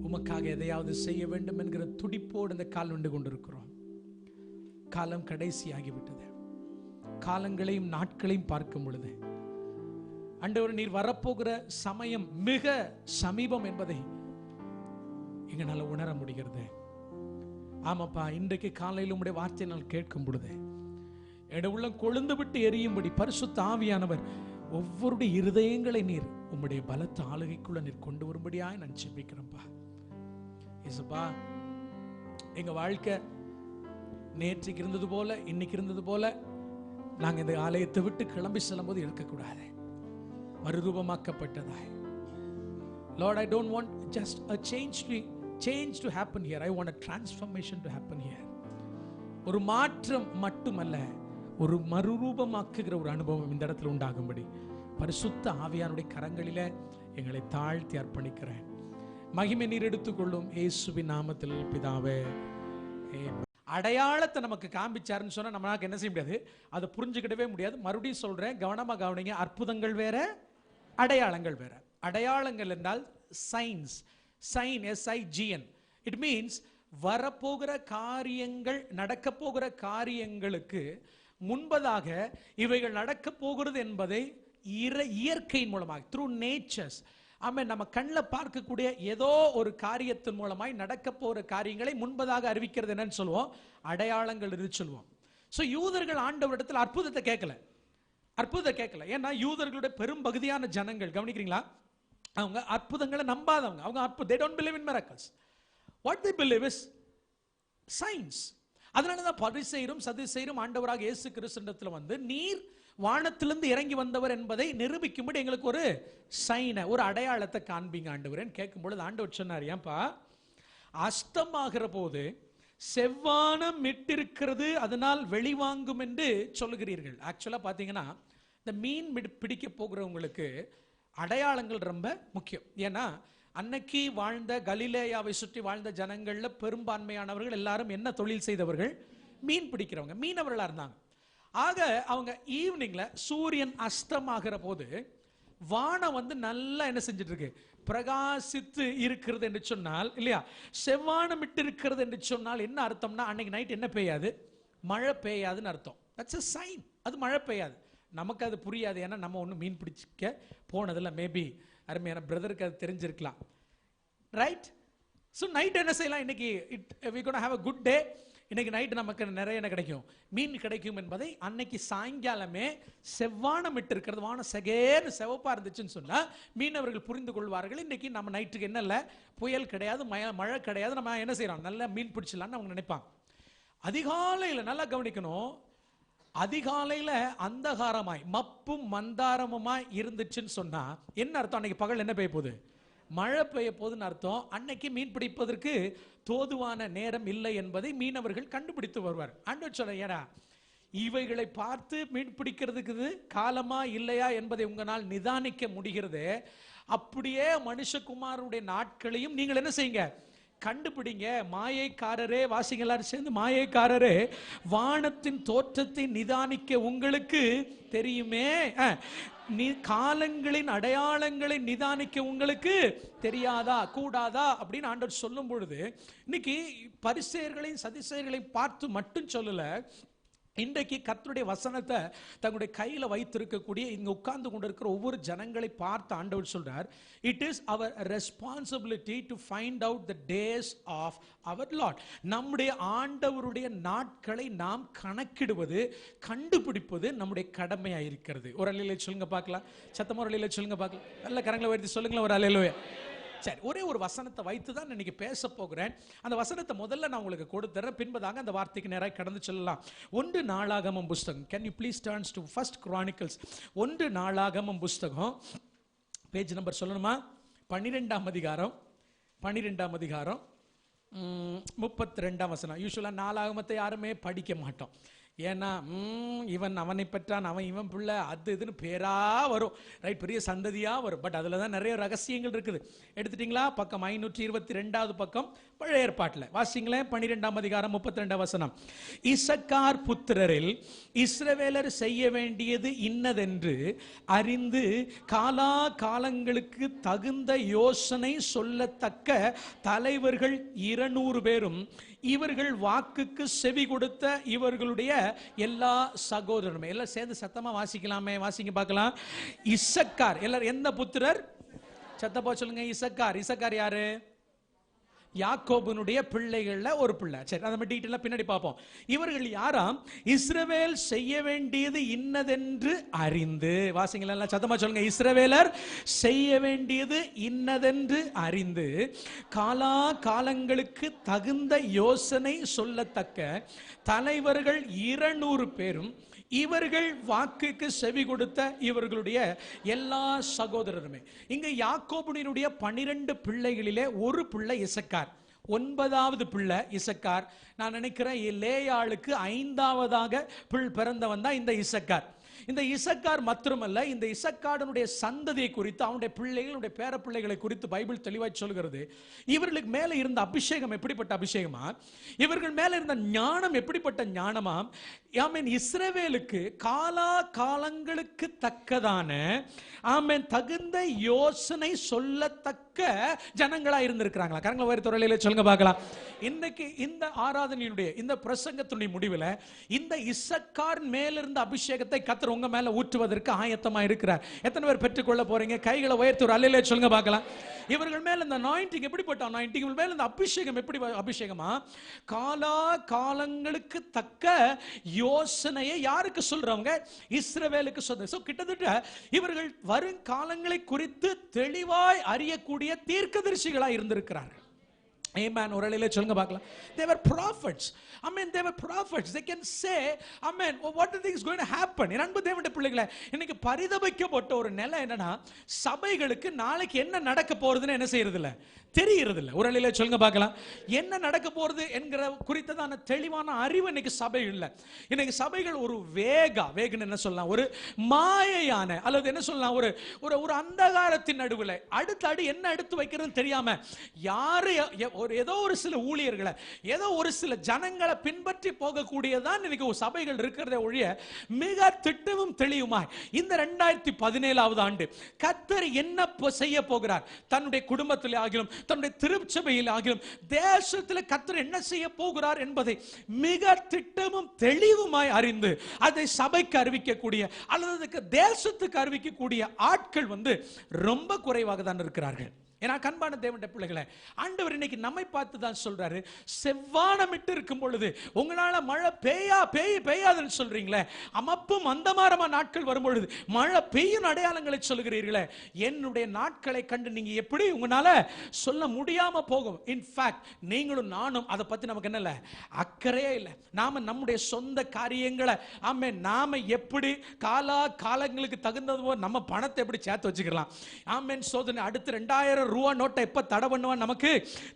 உமக்காக எதையாவது செய்ய வேண்டும் என்கிற துடிப்போடு இந்த கால் நின்று கொண்டிருக்கிறோம். காலம் கடைசியாகிவிட்டது. காலங்களையும் நாட்களையும் பார்க்கும் பொழுது ஆண்டவர், நீர் வரப்போகிற சமயம் மிக சமீபம் என்பதை எங்களால் உணர முடிகிறது. ஆமாப்பா, இன்றைக்கு காலையில் உம்முடைய வார்த்தை நான் கேட்கும் பொழுது என்னுடைய உள்ளம் கொழுந்து விட்டு எரியும்படி பரிசுத்த ஆவியானவர் ஒவ்வொருடைய இருதயங்களை நீர் உம்முடைய பலத்த ஆளுகைக்குள்ள நீர் கொண்டு வரும்படியாய் நான் ஜெபிக்கிறேன்ப்பா. இயேசுப்பா, எங்க வாழ்க்கை நேற்றுக்கு இருந்தது போல இன்னைக்கு இருந்தது போல நாங்க இந்த ஆலயத்தை விட்டு கிளம்பி செல்லும் போது இருக்கக்கூடாது. மறுரூபமாக்கப்பட்டதாய். Lord, I don't want just a change to happen here. I want a transformation to happen here. ஒரு மாற்றம் மட்டுமல்ல, ஒரு மறுரூபமாக்குகிற ஒரு அனுபவம் இந்த இடத்துல உண்டாகும்படி பரிசுத்த ஆவியானுடைய கரங்களிலே எங்களை தாழ்த்தி அர்ப்பணிக்கிறேன். மகிமை நீர் எடுத்துக்கொள்ளும் இயேசுவின் நாமத்தில் பிதாவே. அடையாளத்தை நமக்கு காண்பிச்சாருன்னு சொன்னா நம்மளால என்ன செய்ய முடியாது, அதை புரிஞ்சுக்கிடவே முடியாது. மறுபடியும் சொல்றேன், கவனமா கவனிங்க. அற்புதங்கள் வேற, அடையாளங்கள் வேற. அடையாளங்கள் என்றால் signs, sign SIGN. It means வரப்போகிற காரியங்கள், நடக்க போகிற காரியங்களுக்கு முன்பதாக இவைகள் நடக்க போகிறது என்பதை இயற்கையின் மூலமாக, த்ரூ நேச்சர்ஸ், ஆமாம், நம்ம கண்ணில் பார்க்கக்கூடிய ஏதோ ஒரு காரியத்தின் மூலமாய் நடக்க போகிற காரியங்களை முன்பதாக அறிவிக்கிறது என்னன்னு சொல்லுவோம், அடையாளங்கள் என்று சொல்லுவோம். ஸோ யூதர்கள் ஆண்டவரிடத்தில் அற்புதத்தை கேட்கல. ஏன்னா யூதர்களுடைய பெரும் பகுதியான ஜனங்கள், கவனிக்கிறீங்களா, அவங்க அற்புதங்களை நம்பாதவங்க. அவங்க they don't believe in miracles. What they believe is science. அதனாலதான் பரிசேயரும் சதுசேயரும் ஆண்டவராக இயேசு கிறிஸ்துவிடத்தில் வந்து நீர் வானத்திலிருந்து இறங்கி வந்தவர் என்பதை நிரூபிக்கும்படி எங்களுக்கு ஒரு சைனை, ஒரு அடையாளத்தை காண்பீங்க ஆண்டவரேன்னு கேட்கும் பொழுது ஆண்டவர் சொன்னார், ஏன்பா, அஸ்தமாகிற போது செவ்வானம் மிட்டிருக்கிறது, அதனால் வெளிவாங்கும் என்று சொல்லுகிறீர்கள். ஆக்சுவலா பாத்தீங்கன்னா இந்த மீன் பிடிக்க போகிறவங்களுக்கு அடையாளங்கள் ரொம்ப முக்கியம். ஏன்னா அன்னைக்கு வாழ்ந்த கலிலேயாவை சுற்றி வாழ்ந்த ஜனங்கள்ல பெரும்பான்மையானவர்கள் எல்லாரும் என்ன தொழில் செய்தவர்கள், மீன் பிடிக்கிறவங்க, மீனவர்களா இருந்தாங்க. ஆக அவங்க ஈவினிங்ல சூரியன் அஸ்தமாகிற போது வானம் வந்து நல்லா என்ன செஞ்சிட்டு இருக்கு, பிரகாசித்து இருக்கிறது என்று சொன்னால், இல்லையா, செவ்வானம் விட்டு இருக்கிறது என்று சொன்னால் என்ன அர்த்தம்னா, அன்னைக்கு நைட் என்ன பெய்யாது, மழை பெய்யாதுன்னு அர்த்தம். That's a sign. அது மழை பெய்யாது. நமக்கு அது புரியாது, ஏன்னா நம்ம ஒன்றும் மீன் பிடிச்சிக்க போனதில்லை. மேபி அருமையான பிரதருக்கு அது தெரிஞ்சிருக்கலாம், ரைட்? ஸோ நைட் என்ன செய்யலாம், இன்னைக்கு we gonna have a good day, இன்னைக்கு நைட் நமக்கு நிறைய என்ன கிடைக்கும், மீன் கிடைக்கும் என்பதை அன்னைக்கு சாயங்காலமே செவ்வானம் விட்டு இருக்கிறது, வானம் செகேன்னு செவப்பா இருந்துச்சுன்னு சொன்னா மீனவர்கள் புரிந்து கொள்வார்கள், இன்னைக்கு நம்ம நைட்டுக்கு என்ன இல்லை, புயல் கிடையாது, மழை கிடையாது, நம்ம என்ன செய்யறோம், நல்லா மீன் பிடிச்சிடலான்னு அவங்க நினைப்பாங்க. அதிகாலையில் நல்லா கவனிக்கணும், அதிகாலையில் அந்தகாரமாய் மப்பும் மந்தாரமுமாய் இருந்துச்சுன்னு சொன்னா என்ன அர்த்தம், அன்னைக்கு பகல் என்ன பெய்ய போகுது, மழை பெய்ய போகுதுன்னு அர்த்தம். அன்னைக்கு மீன் பிடிப்பதற்கு தோதுவான நேரம் இல்லை என்பதை மீனவர்கள் கண்டுபிடித்து வருவார். ஆண்டவர் சொல்ல, ஏடா இவைகளை பார்த்து மீன் பிடிக்கிறதுக்கு காலமா இல்லையா என்பதை உங்களால் நிதானிக்க முடிகிறது, அப்படியே மனுஷகுமாரனுடைய நாட்களையும் நீங்கள் என்ன செய்யுங்க, கண்டுபிடிங்க. மாயைக்காரரே, வாசிங்க எல்லாரும் சேர்ந்து, மாயைக்காரரே, வானத்தின் தோற்றத்தை நிதானிக்க உங்களுக்கு தெரியுமே, காலங்களின் அடையாளங்களை நிதானிக்க உங்களுக்கு தெரியாதா, கூடாதா அப்படின்னு ஆண்டவர் சொல்லும் பொழுது, இன்னைக்கு பரிசேயர்களையும் சதுசேயர்களையும் பார்த்து மட்டும் சொல்லல, இன்றைக்கு கர்த்தருடைய வசனத்தை தங்களுடைய கையில் வைத்திருக்கக்கூடிய இங்க உட்கார்ந்து கொண்டிருக்கிற ஒவ்வொரு ஜனங்களை பார்த்து ஆண்டவர் சொல்றார், it is our responsibility to find out the days of our Lord. நம்முடைய ஆண்டவருடைய நாட்களை நாம் கணக்கிடுவது, கண்டுபிடிப்பது நம்முடைய கடமையாக இருக்கிறது. ஒரு அல்லேலூயா சொல்லுங்க பார்க்கலாம், சத்தமா ஒரு அல்லேலூயா சொல்லுங்க பார்க்கலாம், நல்ல கரங்களை வைத்து சொல்லுங்களேன் ஒரு அல்லேலூயா. சரி, ஒரே ஒரு வசனத்தை வைத்து தான் இன்னைக்கு பேச போகிறேன். அந்த வசனத்தை முதல்ல நான் உங்களுக்கு கொடுத்துறேன், பின்பதாக அந்த வார்த்தைக்கு நேராக கடந்து சொல்லலாம். 1 நாளாகமம் புஸ்தகம், can you please turns to 1 Chronicles, 1 நாளாகமம் புஸ்தகம், பேஜ் நம்பர் சொல்லணுமா, 12ஆம் அதிகாரம் 32ஆம் வசனம். யூசுவலாக நாளாகமத்தை யாருமே படிக்க மாட்டோம். ஏன்னா இவன் அவனை பெற்றான், அவன் இவன் பிள்ளை, அது இதுன்னு பேரா வரும், ரைட், பெரிய சந்ததியா வரும். பட் அதுல தான் நிறைய ரகசியங்கள் இருக்குது. எடுத்துட்டீங்களா? பக்கம் 522 பக்கம் பழைய ஏற்பாட்டில் வாசிங்களேன். 12ஆம் அதிகாரம் 32 வசனம். இசக்கார் புத்திரரில் இஸ்ரவேலர் செய்ய வேண்டியது இன்னதென்று அறிந்து காலா காலங்களுக்கு தகுந்த யோசனை சொல்லத்தக்க தலைவர்கள் 200 பேரும் இவர்கள் வாக்குக்கு செவி கொடுத்த இவர்களுடைய எல்லா சகோதரருமே. எல்லாம் சேர்ந்து சத்தமா வாசிக்கலாமே, வாசிங்க பார்க்கலாம். இசக்கார் எல்லாரும் எந்த புத்திரர்? சத்தப்பா சொல்லுங்க. இசக்கார். இசக்கார் யாரு? யாக்கோபுனுடைய பிள்ளைகள்ல ஒரு பிள்ளை. சரி, அதை டீட்டெயிலா பின்னாடி பார்ப்போம். இவர்கள் யாராம்? இஸ்ரவேல் செய்ய வேண்டியது இன்னதென்று அறிந்து, வாசிங்களா சத்தமா சொல்லுங்க. இஸ்ரவேலர் செய்ய வேண்டியது இன்னதென்று அறிந்து காலா காலங்களுக்கு தகுந்த யோசனை சொல்லத்தக்க தலைவர்கள் 200 பேரும் இவர்கள் வாக்குக்கு செவி கொடுத்த இவர்களுடைய எல்லா சகோதரருமே. இங்க யாக்கோபுடைய 12 பிள்ளைகளிலே ஒரு பிள்ளை இசக்கார், 9வது பிள்ளை இசக்கார். நான் நினைக்கிறேன் லேயாளுக்கு 5ஆவதாக பிறந்தவன் தான் இந்த இசக்கார். இந்த இசக்கார் மாத்திரமல்ல, இந்த இசக்காரனுடைய சந்ததியை குறித்து, அவனுடைய பிள்ளைகளுடைய பேர பிள்ளைகளை குறித்து பைபிள் தெளிவாய் சொல்கிறது. இவர்களுக்கு மேலே இருந்த அபிஷேகம் எப்படிப்பட்ட அபிஷேகமா? இவர்கள் மேலே இருந்த ஞானம் எப்படிப்பட்ட ஞானமா? ஆமென். இஸ்ரவேலுக்கு காலா காலங்களுக்கு தக்கதான ஆமென் தகுந்த யோசனை சொல்லத்தக்க ஜனங்களா இருந்திருக்கிறாங்களா? கரங்களை உயர்த்தி துறையில சொல்லுங்க பார்க்கலாம். இன்னைக்கு இந்த ஆராதனையுடைய இந்த பிரசங்கத்துடைய முடிவில் இந்த இசக்கார் மேலிருந்த அபிஷேகத்தை கர்த்தர் உங்க மேல ஊற்றுவதற்கு ஆயத்தமா இருக்கிறார். எத்தனை பேர் பெற்றுக்கொள்ள போறீங்க? கைகளை உயர்த்தி ஒரு அல்லேலூயா சொல்லுங்க பார்க்கலாம். இவர்கள் மேல இந்த அனாயிண்டிங் எப்படிப்பட்ட அனாயிண்டிங்? இவர்கள் மேல இந்த அபிஷேகம் எப்படி அபிஷேகமா? காலா காலங்களுக்கு தக்க யோசனையை யாருக்கு சொல்றவங்க? இஸ்ரவேலுக்கு சொல்ற. சோ கிட்டத்தட்ட இவர்கள் வரும் காலங்களை குறித்து தெளிவாய் அறியக்கூடிய தீர்க்கதரிசிகளாய் இருந்திருக்கிறார்கள். Amen. ஒருவேளை சொல்லுங்க பார்க்கலாம். They were prophets. I mean, they were prophets. They can say, amen, what the thing is going to happen. என் அன்பு தேவனுடைய பிள்ளைகளே, இன்னைக்கு பரிதபிக்கப்பட்ட ஒரு நிலை என்னன்னா, சபைகளுக்கு நாளைக்கு என்ன நடக்க போறதுன்னு என்ன செய்யறது இல்ல, தெரிகிறது இல்ல. ஒருவேளை சொல்லுங்க பார்க்கலாம். என்ன நடக்க போறது என்கிற குறித்ததான தெளிவான அறிவு இன்னைக்கு சபை இல்ல. இன்னைக்கு சபைகள் ஒரு வேகன்னு என்ன சொல்லலாம், ஒரு மாயையான அல்லது என்ன சொல்லலாம், ஒரு ஒரு அந்தகாரத்தின் நடுவில் அடுத்து என்ன எடுத்து வைக்கிறதுன்னு தெரியாம யாரு ஏதோ ஒரு சில ஊழியர்களை, ஏதோ ஒரு சில ஜனங்களை பின்பற்றி போகக்கூடியதான் இன்னைக்கு சபைகள் இருக்கிறத ஒழிய மிக திட்டமும் தெளிவுமாய் இந்த 2017வது ஆண்டு கர்த்தர் என்ன செய்ய போகிறார், தன்னுடைய குடும்பத்தில் ஆகிலும் தன்னுடைய திருச்சபையில் ஆகிலும் தேசத்தில் கர்த்தர் என்ன செய்ய போகிறார் என்பதை மிக திட்டமும் தெளிவுமாய் அறிந்து அதை சபைக்கு அறிவிக்கக்கூடிய அல்லது தேசத்துக்கு அறிவிக்கக்கூடிய ஆட்கள் ரொம்ப குறைவாக தான் இருக்கிறார்கள். ஏன்னா கண்பான தேவனுடைய பிள்ளைகளே, ஆண்டவர் இன்னைக்கு நம்மை பார்த்து தான் சொல்றாரு, செவ்வானமிட்டு இருக்கும் பொழுது உங்களால மழை பெய்யாதுன்னு சொல்றீங்களே, அமப்பும் அந்தமாரமா நாட்கள் வரும் பொழுது மழை பெய்யும் அடையாளங்களை சொல்கிறீர்களே, என்னுடைய நாட்களை கண்டு நீங்க எப்படி உங்களால சொல்ல முடியாம போகும். இன்ஃபேக்ட் நீங்களும் நானும் அதை பத்தி நமக்கு என்ன இல்லை, அக்கறையே இல்லை. நாம நம்முடைய சொந்த காரியங்களை நாம எப்படி காலங்களுக்கு தகுந்தது நம்ம பணத்தை எப்படி சேர்த்து வச்சுக்கலாம். ஆமென். சோதனை அடுத்து 2000 ரூபா நோட்டை எப்ப தடை பண்ணுவான் நமக்கு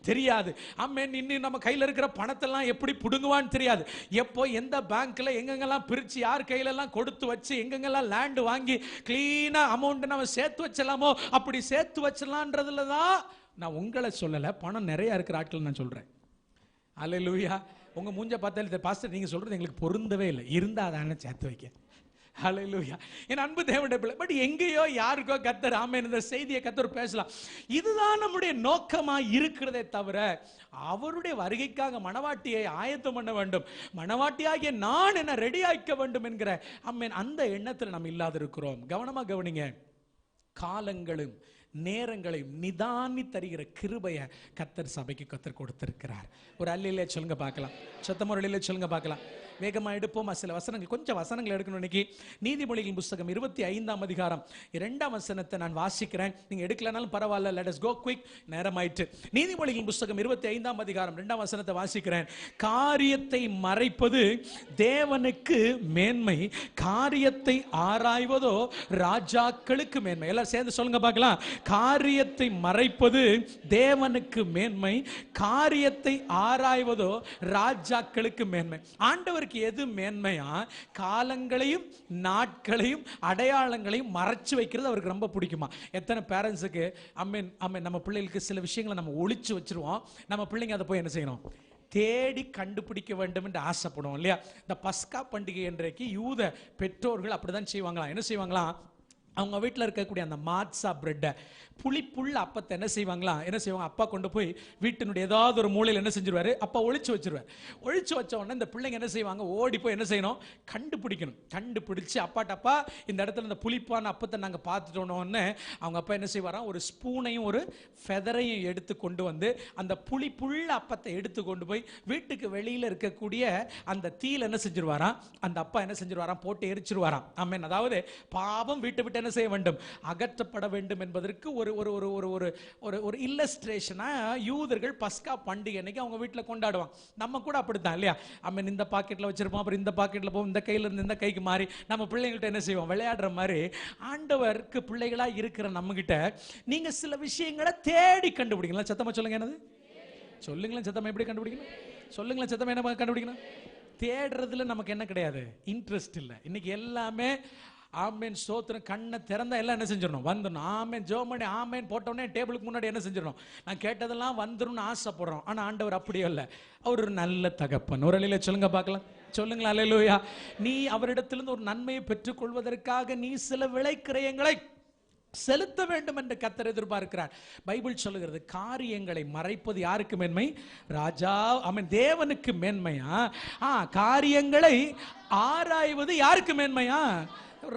தெரியாது. ஆமென். இன்னும் நம்ம கையில இருக்கிற பணத்தெல்லாம் எப்படி புடுங்குவான்னு தெரியாது. எப்போ எந்த பேங்க்ல எங்கெங்கெல்லாம் பிரிச்சு யார் கையில எல்லாம் கொடுத்து வச்சு எங்கெங்கெல்லாம் லேண்ட் வாங்கி கிளீனா அமௌண்ட் நம்ம சேர்த்து வச்சலாமோ அப்படி சேர்த்து வச்சலாம்ன்றதுல தான் நான் உங்களை சொல்லல, பணம் நிறைய இருக்கிற ஆட்கள் நான் சொல்றேன். அல்லேலூயா. உங்க மூஞ்ச பார்த்தாலே பாஸ்டர் நீங்க சொல்றது எங்களுக்கு பொருந்தவே இல்லை, இருந்தா அதான சேர்த்து வைக்க. ஹல்லேலூயா. என் அன்பு தேவனுடைய பிள்ளை, பட் எங்கேயோ யாருக்கோ கர்த்தர் ஆமென் இந்த செய்தியை கர்த்தர் பேசலாம். இதுதான் நம்முடைய நோக்கமா இருக்கிறதே தவிர அவருடைய வருகைக்காக மணவாட்டியை ஆயத்தம் பண்ண வேண்டும், மணவாட்டியாகிய நான் என்ன ரெடி ஆக்க வேண்டும் என்கிற ஆமென் அந்த எண்ணத்தில் நாம் இல்லாது இருக்கிறோம். கவனமா கவனிங்க. காலங்களும் நேரங்களையும் நிதானி தருகிற கிருபையை கர்த்தர் சபைக்கு கர்த்தர் கொடுத்திருக்கிறார். ஒரு அல்லேலூயா சொல்லுங்க பார்க்கலாம். சத்தமா ஒரு அல்லேலூயா சொல்லுங்க பார்க்கலாம். வேகமா எடுப்போம். சில வசனங்கள், கொஞ்சம் வசனங்கள் எடுக்கணும். இன்னைக்கு நீதிமொழிகளின் புத்தகம் 25ஆம் அதிகாரம் 2ஆம் வசனத்தை நான் வாசிக்கிறேன். நீங்க எடுக்கலனாலும் பரவாயில்ல, let us go quick, நேரமாயிட்டு. நீதிமொழிகளின் புத்தகம் 25ஆம் அதிகாரம் 2ஆம் வசனத்தை வாசிக்கிறேன். காரியத்தை மறைப்பது தேவனுக்கு மேன்மை, காரியத்தை ஆராய்வதோ ராஜாக்களுக்கு மேன்மை. எல்லாரும் சேர்ந்து சொல்லுங்க பார்க்கலாம். காரியத்தை மறைப்பது தேவனுக்கு மேன்மை, காரியத்தை ஆராய்வதோ ராஜாக்களுக்கு மேன்மை. ஆண்டவருக்கு எது மேன்மையா? காலங்களையும் நாட்களையும் அடையாளங்களையும் மறைச்சு வைக்கிறது அவருக்கு ரொம்ப பிடிக்குமா? எத்தனை பேரண்ட்ஸுக்கு அம்மன் அம்மன் நம்ம பிள்ளைகளுக்கு சில விஷயங்களை நம்ம ஒளிச்சு வச்சிருவோம், நம்ம பிள்ளைங்க அதை போய் என்ன செய்யணும்? தேடி கண்டுபிடிக்க வேண்டும் என்று ஆசைப்படுவோம் இல்லையா? இந்த பஸ்கா பண்டிகை இன்றைக்கு யூத பெற்றோர்கள் அப்படிதான் செய்வாங்களாம். என்ன செய்வாங்களாம்? அவங்க வீட்டில் இருக்கக்கூடிய அந்த மாட்சா பிரெட்டை, புளிப்புள்ள அப்பத்தை என்ன செய்வாங்க? அப்பா கொண்டு போய் வீட்டினுடைய ஏதாவது ஒரு மூலையில் என்ன செஞ்சிருவாரு? அப்பா ஒளிச்சு வச்சிருவார். ஒளிச்சு வச்ச உடனே இந்த பிள்ளைங்க என்ன செய்வாங்க? ஓடி போய் என்ன செய்யணும்? கண்டுபிடிக்கணும். கண்டுபிடிச்சு அப்பாட்டப்பா இந்த இடத்துல இந்த புளிப்பான அப்பத்தை நாங்கள் பார்த்துட்டோன்னு அவங்க அப்பா என்ன செய்வாராம்? ஒரு ஸ்பூனையும் ஒரு ஃபெதரையும் எடுத்து கொண்டு வந்து அந்த புளிப்புள்ள அப்பத்தை எடுத்து கொண்டு போய் வீட்டுக்கு வெளியில் இருக்கக்கூடிய அந்த தீயில் என்ன செஞ்சிருவாராம்? அந்த அப்பா என்ன செஞ்சிருவாராம்? போட்டு எரிச்சிருவாராம். ஆமென். அதாவது பாவம் வீட்டை விட்டு என்ன செய்ய வேண்டும்? அகற்றப்பட வேண்டும் என்பதற்கு ஒரு ஒரு ஒரு ஒரு ஒரு ஒரு ஒரு இல்லஸ்ட்ரேஷனா யூதர்கள் பஸ்கா பண்டிகை அன்னைக்கு அவங்க வீட்டில் கொண்டாடுவாங்க. நம்ம கூட அப்படித்தான் இல்லையா? அம்மன் இந்த பாக்கெட்டில் வச்சிருப்போம், அப்புறம் இந்த பாக்கெட்டில் போகும், இந்த கையில இருந்து இந்த கைக்கு மாறி நம்ம பிள்ளைங்கள்ட்ட என்ன செய்வோம்? விளையாடுற மாதிரி ஆண்டவருக்கு பிள்ளைகளா இருக்கிற நம்ம கிட்ட நீங்க சில விஷயங்களை தேடி கண்டுபிடிக்கலாம். சத்தமா சொல்லுங்க. என்னது சொல்லுங்களேன்? சத்தமா எப்படி கண்டுபிடிக்கணும்? சொல்லுங்களேன்? சத்தமா என்ன கண்டுபிடிக்கணும்? தேடுறதுல நமக்கு என்ன கிடையாது? இன்ட்ரெஸ்ட் இல்லை. இன்னைக்கு எல்லாமே ஆமேன் ஸ்தோத்திரம், கண்ணை திறந்தா எல்லாம் என்ன செஞ்சிடணும்? வந்துடணும். ஆமேன் ஜோமணி ஆமேன் போட்டோடனே டேபிளுக்கு முன்னாடி என்ன செஞ்சிடணும்? நான் கேட்டதெல்லாம் வந்துடும் ஆசைப்படுறோம். ஆனால் ஆண்டவர் அப்படியே இல்லை. அவர் ஒரு நல்ல தகப்பன். ஒரு அலையில சொல்லுங்க பார்க்கலாம். சொல்லுங்களா? அல்லேலூயா. நீ அவரிடத்திலிருந்து ஒரு நன்மையை பெற்றுக்கொள்வதற்காக நீ சில விளைக்கிரயங்களை செலுத்த வேண்டும் என்று கர்த்தர் எதிர்பார்க்கிறார். பைபிள் சொல்லுகிறது, காரியங்களை மறைப்பது யாருக்கு மேன்மை? ராஜா அவன் தேவனுக்கு மேன்மையா? காரியங்களை ஆராய்வது யாருக்கு மேன்மையா?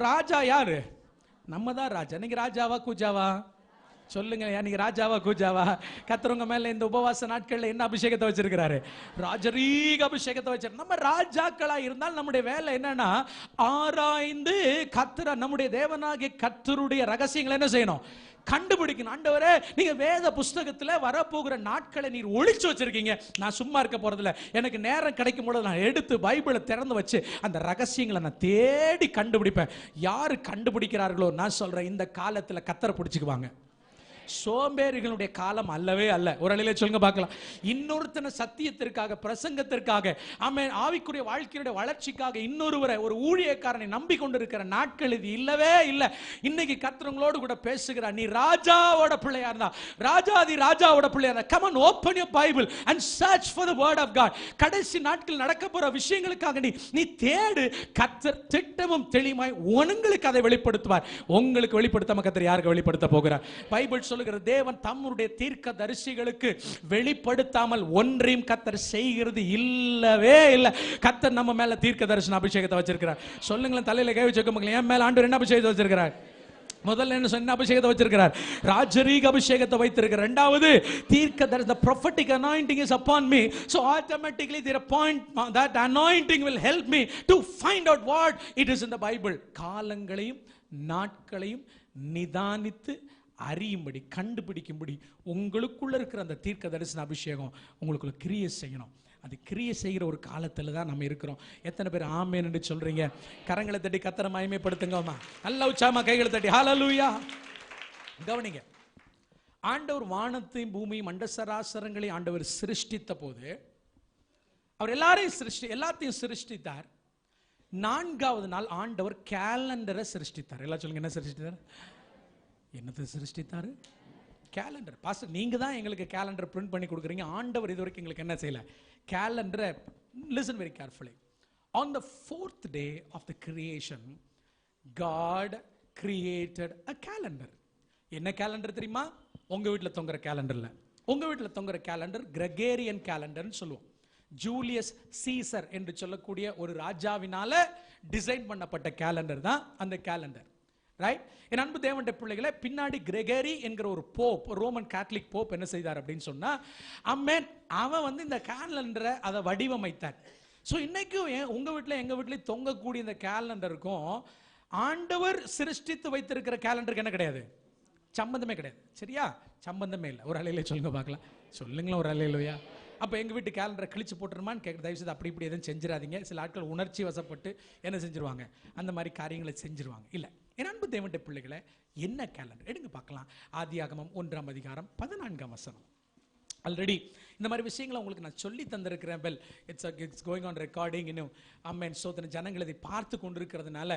ராஜா யாரு? நம்ம தான் ராஜா. நீங்க ராஜாவா கூஜாவா? சொல்லுங்க. நீங்க ராஜாவா கூஜாவா? கர்த்தர் உங்க மேல இந்த உபவாச நாட்கள்ல என்ன அபிஷேகத்தை வச்சிருக்கிறாரு? ராஜரீக அபிஷேகத்தை வச்சிருக்காரு. நம்ம ராஜாக்களா இருந்தால் நம்முடைய வேலை என்னன்னா, ஆராய்ந்து கர்த்தர் நம்முடைய தேவனாகிய கர்த்தருடைய ரகசியங்களை என்ன செய்யணும்? கண்டுபிடிக்கணும். ஆண்டவரே, நீங்க வேத புஸ்தகத்துல வரப்போகிற நாட்களை நீர் ஒளிச்சு வச்சிருக்கீங்க. நான் சும்மா இருக்க போறதில்ல. எனக்கு நேரம் கிடைக்கும் போது நான் எடுத்து பைபிளை திறந்து வச்சு அந்த ரகசியங்களை நான் தேடி கண்டுபிடிப்பேன். யாரு கண்டுபிடிக்கிறார்களோ நான் சொல்றேன், இந்த காலத்துல கர்த்தரை பிடிச்சுக்குவாங்க. சோம்பேறிகளுடைய காலம் அல்லவே அல்ல. ஒரு அலையில சொல்லுங்க பார்க்கலாம். இன்னொருத்தன சத்தியத்திற்காக, பிரசங்கத்திற்காக, ஆமென், ஆவிக்குரிய வாழ்க்கையுடைய வளர்ச்சிக்காக இன்னொருவரை, ஒரு ஊழியக்காரனை நம்பி கொண்டிருக்கிற நாட்கள் இது இல்லவே இல்லை. இன்னைக்கு கர்த்தங்களோடு கூட பேசுகிறார். நீ ராஜாவோட பிள்ளையா இருந்தா, ராஜாதி ராஜாவோட பிள்ளையா இருந்தா, come on, open your Bible and search for the word of God. கடைசி நாட்கள் நடக்க போற விஷயங்களுக்காக நீ தேடு. கர்த்தர் திட்டமும் தெளிவாய் உங்களுக்கு அதை வெளிப்படுத்துவார். உங்களுக்கு வெளிப்படுத்தாம கர்த்தர் யாருக்கு வெளிப்படுத்த போகிறார்? பைபிள் தேவன் தம்முடைய தீர்க்க தரிசிகளுக்கு வெளிப்படுத்தாமல் ஒன்றையும் கர்த்தர் செய்கிறது இல்லவே இல்லை. கர்த்தர் நம்ம மேல தீர்க்க தரிசன அபிஷேகத்தை வச்சிருக்கிறார். சொல்லுங்களேன், தலையில கை வச்சுக்கோங்க. என் மேல ஆண்டவர் என்ன அபிஷேகத்தை வச்சிருக்கிறார்? முதல்ல என்ன சொன்ன அபிஷேகத்தை வச்சிருக்கிறார்? ராஜரீக அபிஷேகத்தை வைத்திருக்கிறார். இரண்டாவது தீர்க்க தரிசன, the prophetic anointing is upon me, so automatically the point that anointing will help me to find out what it is in the Bible. காலங்களையும் நாட்களையும் நிதானித்து அறியும்படி, கண்டுபிடிக்கும்படி உங்களுக்குள்ள இருக்கிற அந்த தீர்க்க தரிசன அபிஷேகம் உங்களுக்குள்ள கிரியை செய்யணும். அது கிரியை செய்கிற ஒரு காலத்தில் தான் நம்ம இருக்கிறோம். எத்தனை பேர் ஆமென் என்று சொல்றீங்க? கரங்களை தட்டி கர்த்தரை மகிமைப்படுத்துங்கம்மா. நல்ல உற்சாகமா கைகளை தட்டி ஹல்லேலூயா. கவனிங்க, ஆண்டவர் வானத்தையும் பூமியும் அண்ட சராசரங்களையும் ஆண்டவர் சிருஷ்டித்த போது அவர் எல்லாத்தையும் சிருஷ்டித்தார். 4வது நாள் ஆண்டவர் கேலண்டரை சிருஷ்டித்தார். எல்லாம் சொல்லுங்க, என்ன சிருஷ்டித்தார்? என்னத்தை சிருஷ்டித்தாரு? கேலண்டர். பாஸ்டர், நீங்க தான் எங்களுக்கு கேலண்டர் பிரிண்ட் பண்ணி கொடுக்குறீங்க. ஆண்டவர் இது வரைக்கும் எங்களுக்கு என்ன செய்யல? கேலண்டரை. Listen very carefully. On the 4th day of the creation, God created a calendar. என்ன கேலண்டர் தெரியுமா? உங்க வீட்டில் தொங்குற கேலண்டர்ல, உங்க வீட்டில் தொங்குற கேலண்டர் கிரெகேரியன் கேலண்டர்னு சொல்லுவோம். ஜூலியஸ் சீசர் என்று சொல்லக்கூடிய ஒரு ராஜாவினால டிசைன் பண்ணப்பட்ட கேலண்டர் தான் அந்த கேலண்டர். ரைட்? என் அன்பு தேவனுடைய பிள்ளைகளை, பின்னாடி கிரெகரி என்கிற ஒரு போப், ரோமன் கேத்தலிக் போப் என்ன செய்தார் அப்படின்னு சொன்னா, அவன் வந்து இந்த கேலண்டரை அதை வடிவமைத்தார். ஸோ இன்னைக்கும் உங்க வீட்டில் எங்க வீட்டில் தொங்கக்கூடிய இந்த கேலண்டருக்கும் ஆண்டவர் சிருஷ்டித்து வைத்திருக்கிற கேலண்டருக்கு என்ன கிடையாது? சம்பந்தமே கிடையாது. சரியா? சம்பந்தமே இல்லை. ஒரு அலையில சொல்லுங்க பார்க்கலாம். சொல்லுங்களேன் ஒரு அலையிலையா. அப்போ எங்கள் வீட்டு கேலண்டரை கிழிச்சு போட்டுருமான்னு கேட்குற, தயவுசெய்து அப்படி இப்படி எதுவும் செஞ்சிடாதீங்க. சில ஆட்கள் உணர்ச்சி வசப்பட்டு என்ன செஞ்சிருவாங்க? அந்த மாதிரி காரியங்களை செஞ்சிருவாங்க. இல்லை, என் அன்பு தேவனுடைய பிள்ளைகளை, என்ன கேலண்டர் எடுங்க பார்க்கலாம். ஆதியாகமம் 1:14 ஆல்ரெடி இந்த மாதிரி விஷயங்களை உங்களுக்கு நான் சொல்லி தந்திருக்கிறேன். Bell it's going on recording. இன்னும் அம்மன் சோதனை ஜனங்கள் இதை பார்த்து கொண்டிருக்கிறதுனால,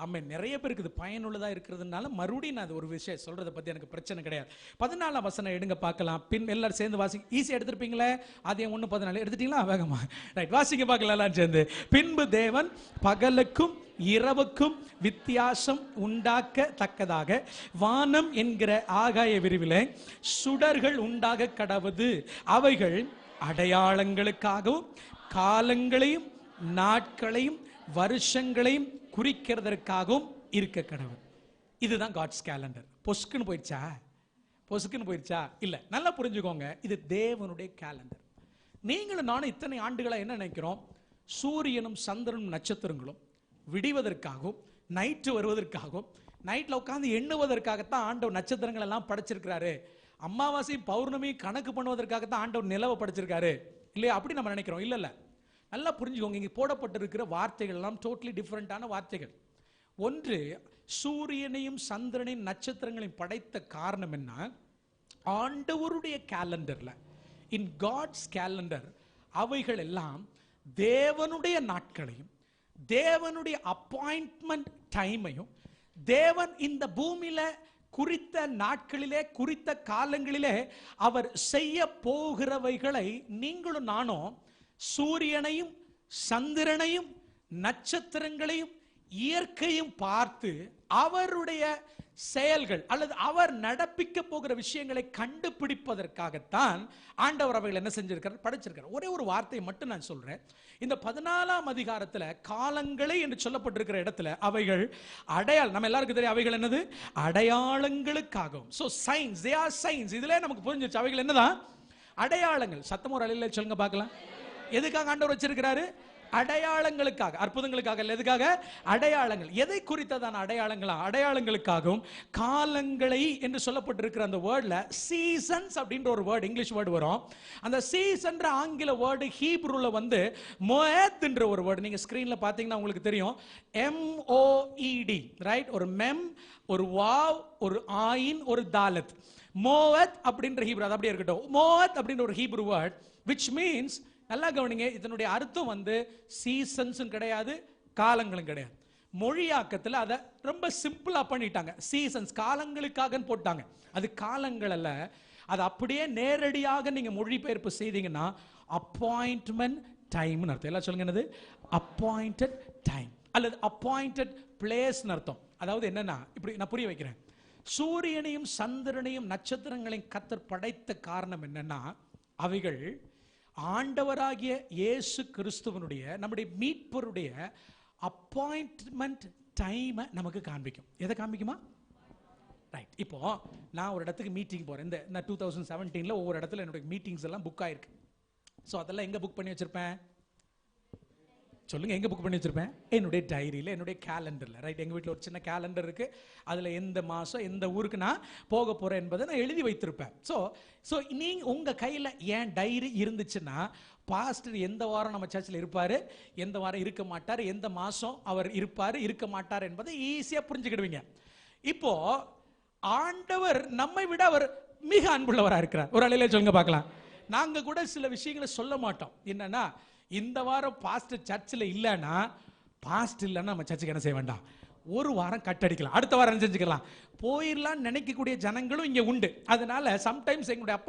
அம்மன் நிறைய பேருக்கு இது பயனுள்ளதாக இருக்கிறதுனால மறுபடியும் நான் அது ஒரு விஷயம் சொல்றதை பற்றி எனக்கு பிரச்சனை கிடையாது. 14 எடுங்க பார்க்கலாம். பின் எல்லாரும் சேர்ந்து வாசிங்க. ஈஸியாக எடுத்துருப்பீங்களே. ஆதியாகமம் 1:14 எடுத்துட்டீங்களா? வேகமா ரைட், வாசிங்க பார்க்கலாம் எல்லாரும் சேர்ந்து. பின்பு தேவன் பகலுக்கும் இரவுக்கும் வித்தியாசம் உண்டாக்கத்தக்கதாக வானம் என்கிற ஆகாய விரிவிலே சுடர்கள் உண்டாக கடவது. அவைகள் அடையாளங்களுக்காகவும் காலங்களையும் நாட்களையும் வருஷங்களையும் குறிக்கிறதற்காகவும் இருக்க கடவுள். இதுதான் காட்ஸ் கேலண்டர். பொஸ்குன்னு போயிடுச்சா? இல்ல, நல்லா புரிஞ்சுக்கோங்க. இது தேவனுடைய கேலண்டர். நீங்களும் நானும் இத்தனை ஆண்டுகளா என்ன நினைக்கிறோம்? சூரியனும் சந்திரனும் நட்சத்திரங்களும் விடிவதற்காகவும் நைட்டு வருவதற்காகவும் நைட்ல உட்காந்து எண்ணுவதற்காகத்தான் ஆண்டவர் நட்சத்திரங்கள் எல்லாம் படைச்சிருக்கிறாரு. அமாவாசை பௌர்ணமி கணக்கு பண்ணுவதற்காகத்தான் ஆண்டவர் நிலவை படைச்சிருக்காரு இல்லையா? அப்படி நம்ம நினைக்கிறோம். இல்ல, நல்லா புரிஞ்சுக்கோங்க. இங்க போடப்பட்டிருக்கிற வார்த்தைகள் எல்லாம் டோட்டலி டிஃபரெண்டான வார்த்தைகள். ஒன்று, சூரியனையும் சந்திரனையும் நட்சத்திரங்களையும் படைத்த காரணம் என்ன? ஆண்டவருடைய கேலண்டர்ல, இன் காட்ஸ் கேலண்டர், அவைகள் எல்லாம் தேவனுடைய நாட்களையும் தேவனுடைய அப்பாயின்ட்மெண்ட் டைமையும் தேவன் இந்த பூமியில குறித்த நாட்களிலே குறித்த காலங்களிலே அவர் செய்ய போகிறவைகளை நீங்களும் நானும் சூரியனையும் சந்திரனையும் நட்சத்திரங்களையும் இயற்கையும் பார்த்து அவருடைய செயல்கள் அல்லது அவர் நடப்பிக்க போகிற விஷயங்களை கண்டுபிடிப்பதற்காகத்தான் ஆண்டவர் அவைகள் என்ன செஞ்சிருக்கிறார்? படைச்சிருக்கிறார். ஒரே ஒரு வார்த்தையை மட்டும் நான் சொல்றேன். இந்த 14ஆம் அதிகாரத்தில் காலங்களை என்று சொல்லப்பட்டிருக்கிற இடத்துல அவைகள் அடையாளம், நம்ம எல்லாருக்கும் தெரியும் அவைகள் என்னது? அடையாளங்களுக்காகவும். So signs, they are signs. இதுல நமக்கு புரிஞ்சிருச்சு அவைகள் என்னதான்? அடையாளங்கள். சத்தம் ஒரு அலையில சொல்லுங்க பார்க்கலாம். எதுக்காக ஆண்டவர் வச்சிருக்கிறாரு? அடையாளங்களுக்காக, அற்புதங்களுக்காக. எதுக்காக? அடையாளங்கள். எதை குறித்ததான அடையாளங்களா? அடையாளங்களுக்காகவும் காலங்களை என்று சொல்லப்பட்டிருக்கிற அந்த வேர்ட்ல சீசன்ஸ் அப்படின்ற ஒரு வேர்டு, இங்கிலீஷ் வேர்டு வரும். அந்த சீசன்ற ஆங்கில வேர்டு ஹீப்ரூல வந்து மோயத் என்ற ஒரு வேர்டு. நீங்க ஸ்கிரீன்ல பாத்தீங்கன்னா உங்களுக்கு தெரியும். MOED, right? ஒரு மெம், ஒரு வாவ், ஒரு ஆயின், ஒரு தாலத். மோவத் அப்படின்ற ஹீப்ரு, அது அப்படியே இருக்கட்டும். மோவத் அப்படின்ற ஒரு ஹீப்ரு வேர்ட் which means, நல்லா கவனிங்க, இதனுடைய அர்த்தம் வந்து சீசன்ஸும் கிடையாது, காலங்களும் கிடையாது. மொழியாக்கத்தில் அதை ரொம்ப சிம்பிளா பண்ணிட்டாங்க. சீசன்ஸ் காலங்களுக்காக போட்டாங்க. அது காலங்கள் அல்ல. அது அப்படியே நேரடியாக நீங்க மொழிபெயர்ப்பு செய்தீங்கன்னா அப்பாயின்ட்மெண்ட் டைம் அர்த்தம். எல்லாம் சொல்லுங்க, என்னது? அப்பாயிண்டட் டைம் அல்லது அப்பாயிண்டட் பிளேஸ் அர்த்தம். அதாவது என்னன்னா, இப்படி நான் புரிய வைக்கிறேன். சூரியனையும் சந்திரனையும் நட்சத்திரங்களையும் கர்த்தர் படைத்த காரணம் என்னன்னா, அவைகள் ஆண்டவராகிய இயேசு கிறிஸ்துவனுடைய, நம்முடைய மீட்பருடைய அப்பாயின்ட்மெண்ட் டைமை நமக்கு காண்பிக்கும். எதை காண்பிக்குமா? ரைட். இப்போ நான் ஒரு இடத்துக்கு மீட்டிங் போறேன். இந்த 2017 ஒவ்வொரு இடத்துல என்னுடைய மீட்டிங்ஸ் எல்லாம் புக் ஆயிருக்கு. ஸோ அதெல்லாம் எங்க புக் பண்ணி வச்சிருப்பேன்? சொல்லுங்க, எங்க புக் பண்ணி வச்சிருப்பேன்? என்னுடைய டைரியில, என்னுடைய கேலண்டர்ல. ரைட். எங்க வீட்டில் ஒரு சின்ன கேலண்டர் இருக்கு. அதுல எந்த மாசம் எந்த ஊருக்கு நான் போக போறேன் என்பதை நான் எழுதி வைத்திருப்பேன். ஸோ நீங்க உங்க கையில ஏன் டைரி இருந்துச்சுன்னா, பாஸ்டர் எந்த வாரம் நம்ம சர்ச்சில் இருப்பாரு, எந்த வாரம் இருக்க மாட்டார், எந்த மாசம் அவர் இருப்பாரு இருக்க மாட்டார் என்பதை ஈஸியா புரிஞ்சுக்கிடுவீங்க. இப்போ ஆண்டவர் நம்மை விட அவர் மிக அன்புள்ளவரா இருக்கிறார். ஒரு அலையில சொல்லுங்க பார்க்கலாம். நாங்க கூட சில விஷயங்களை சொல்ல மாட்டோம். என்னன்னா, இந்த வாரம் பாஸ்டர் சர்ச்சில் இல்லைன்னா, பாஸ்டர் இல்லைன்னா நம்ம சர்ச்சுக்கு என்ன செய்ய வேண்டாம், ஒரு வாரம் கட்டடிக்கலாம், அடுத்த வாரம் செஞ்சுக்கலாம், போயிடலாம் நினைக்கக்கூடிய ஜனங்களும் இங்க உண்டு. அதனால சம்டைம்ஸ் எங்களுடைய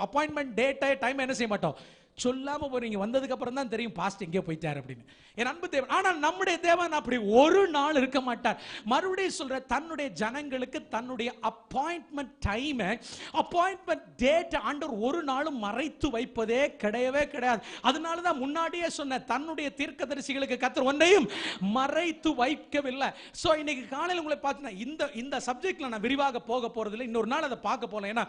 அப்பாயின்மெண்ட் டேட் டைம் என்ன செய்ய மாட்டோம், சொல்லாம போறீங்க. வந்ததுக்கு அப்புறம் தான் தெரியும் பாஸ்ட் எங்கே போயிட்டார் அப்படின்னு. என் அன்பு தேவன். ஆனால் நம்முடைய தேவன் அப்படி ஒரு நாள் இருக்க மாட்டார். மறுபடியும் சொல்ற, தன்னுடைய ஜனங்களுக்கு தன்னுடைய அப்பாயின்ட்மெண்ட் டைம், அப்பாயின்ட்மெண்ட் டேட் ஆண்டவர் ஒரு நாளும் மறைத்து வைப்பதே கிடையவே கிடையாது. அதனால தான் முன்னாடியே சொன்ன, தன்னுடைய தீர்க்கதரிசிகளுக்கு கர்த்தர் ஒன்றையும் மறைத்து வைக்கவில்லை. சோ இன்னைக்கு காலையில் உங்களை பார்த்தீங்கன்னா இந்த சப்ஜெக்ட்ல நான் விரிவாக போக போறதில்லை. இன்னொரு நாள் அதை பார்க்க போகலாம். ஏன்னா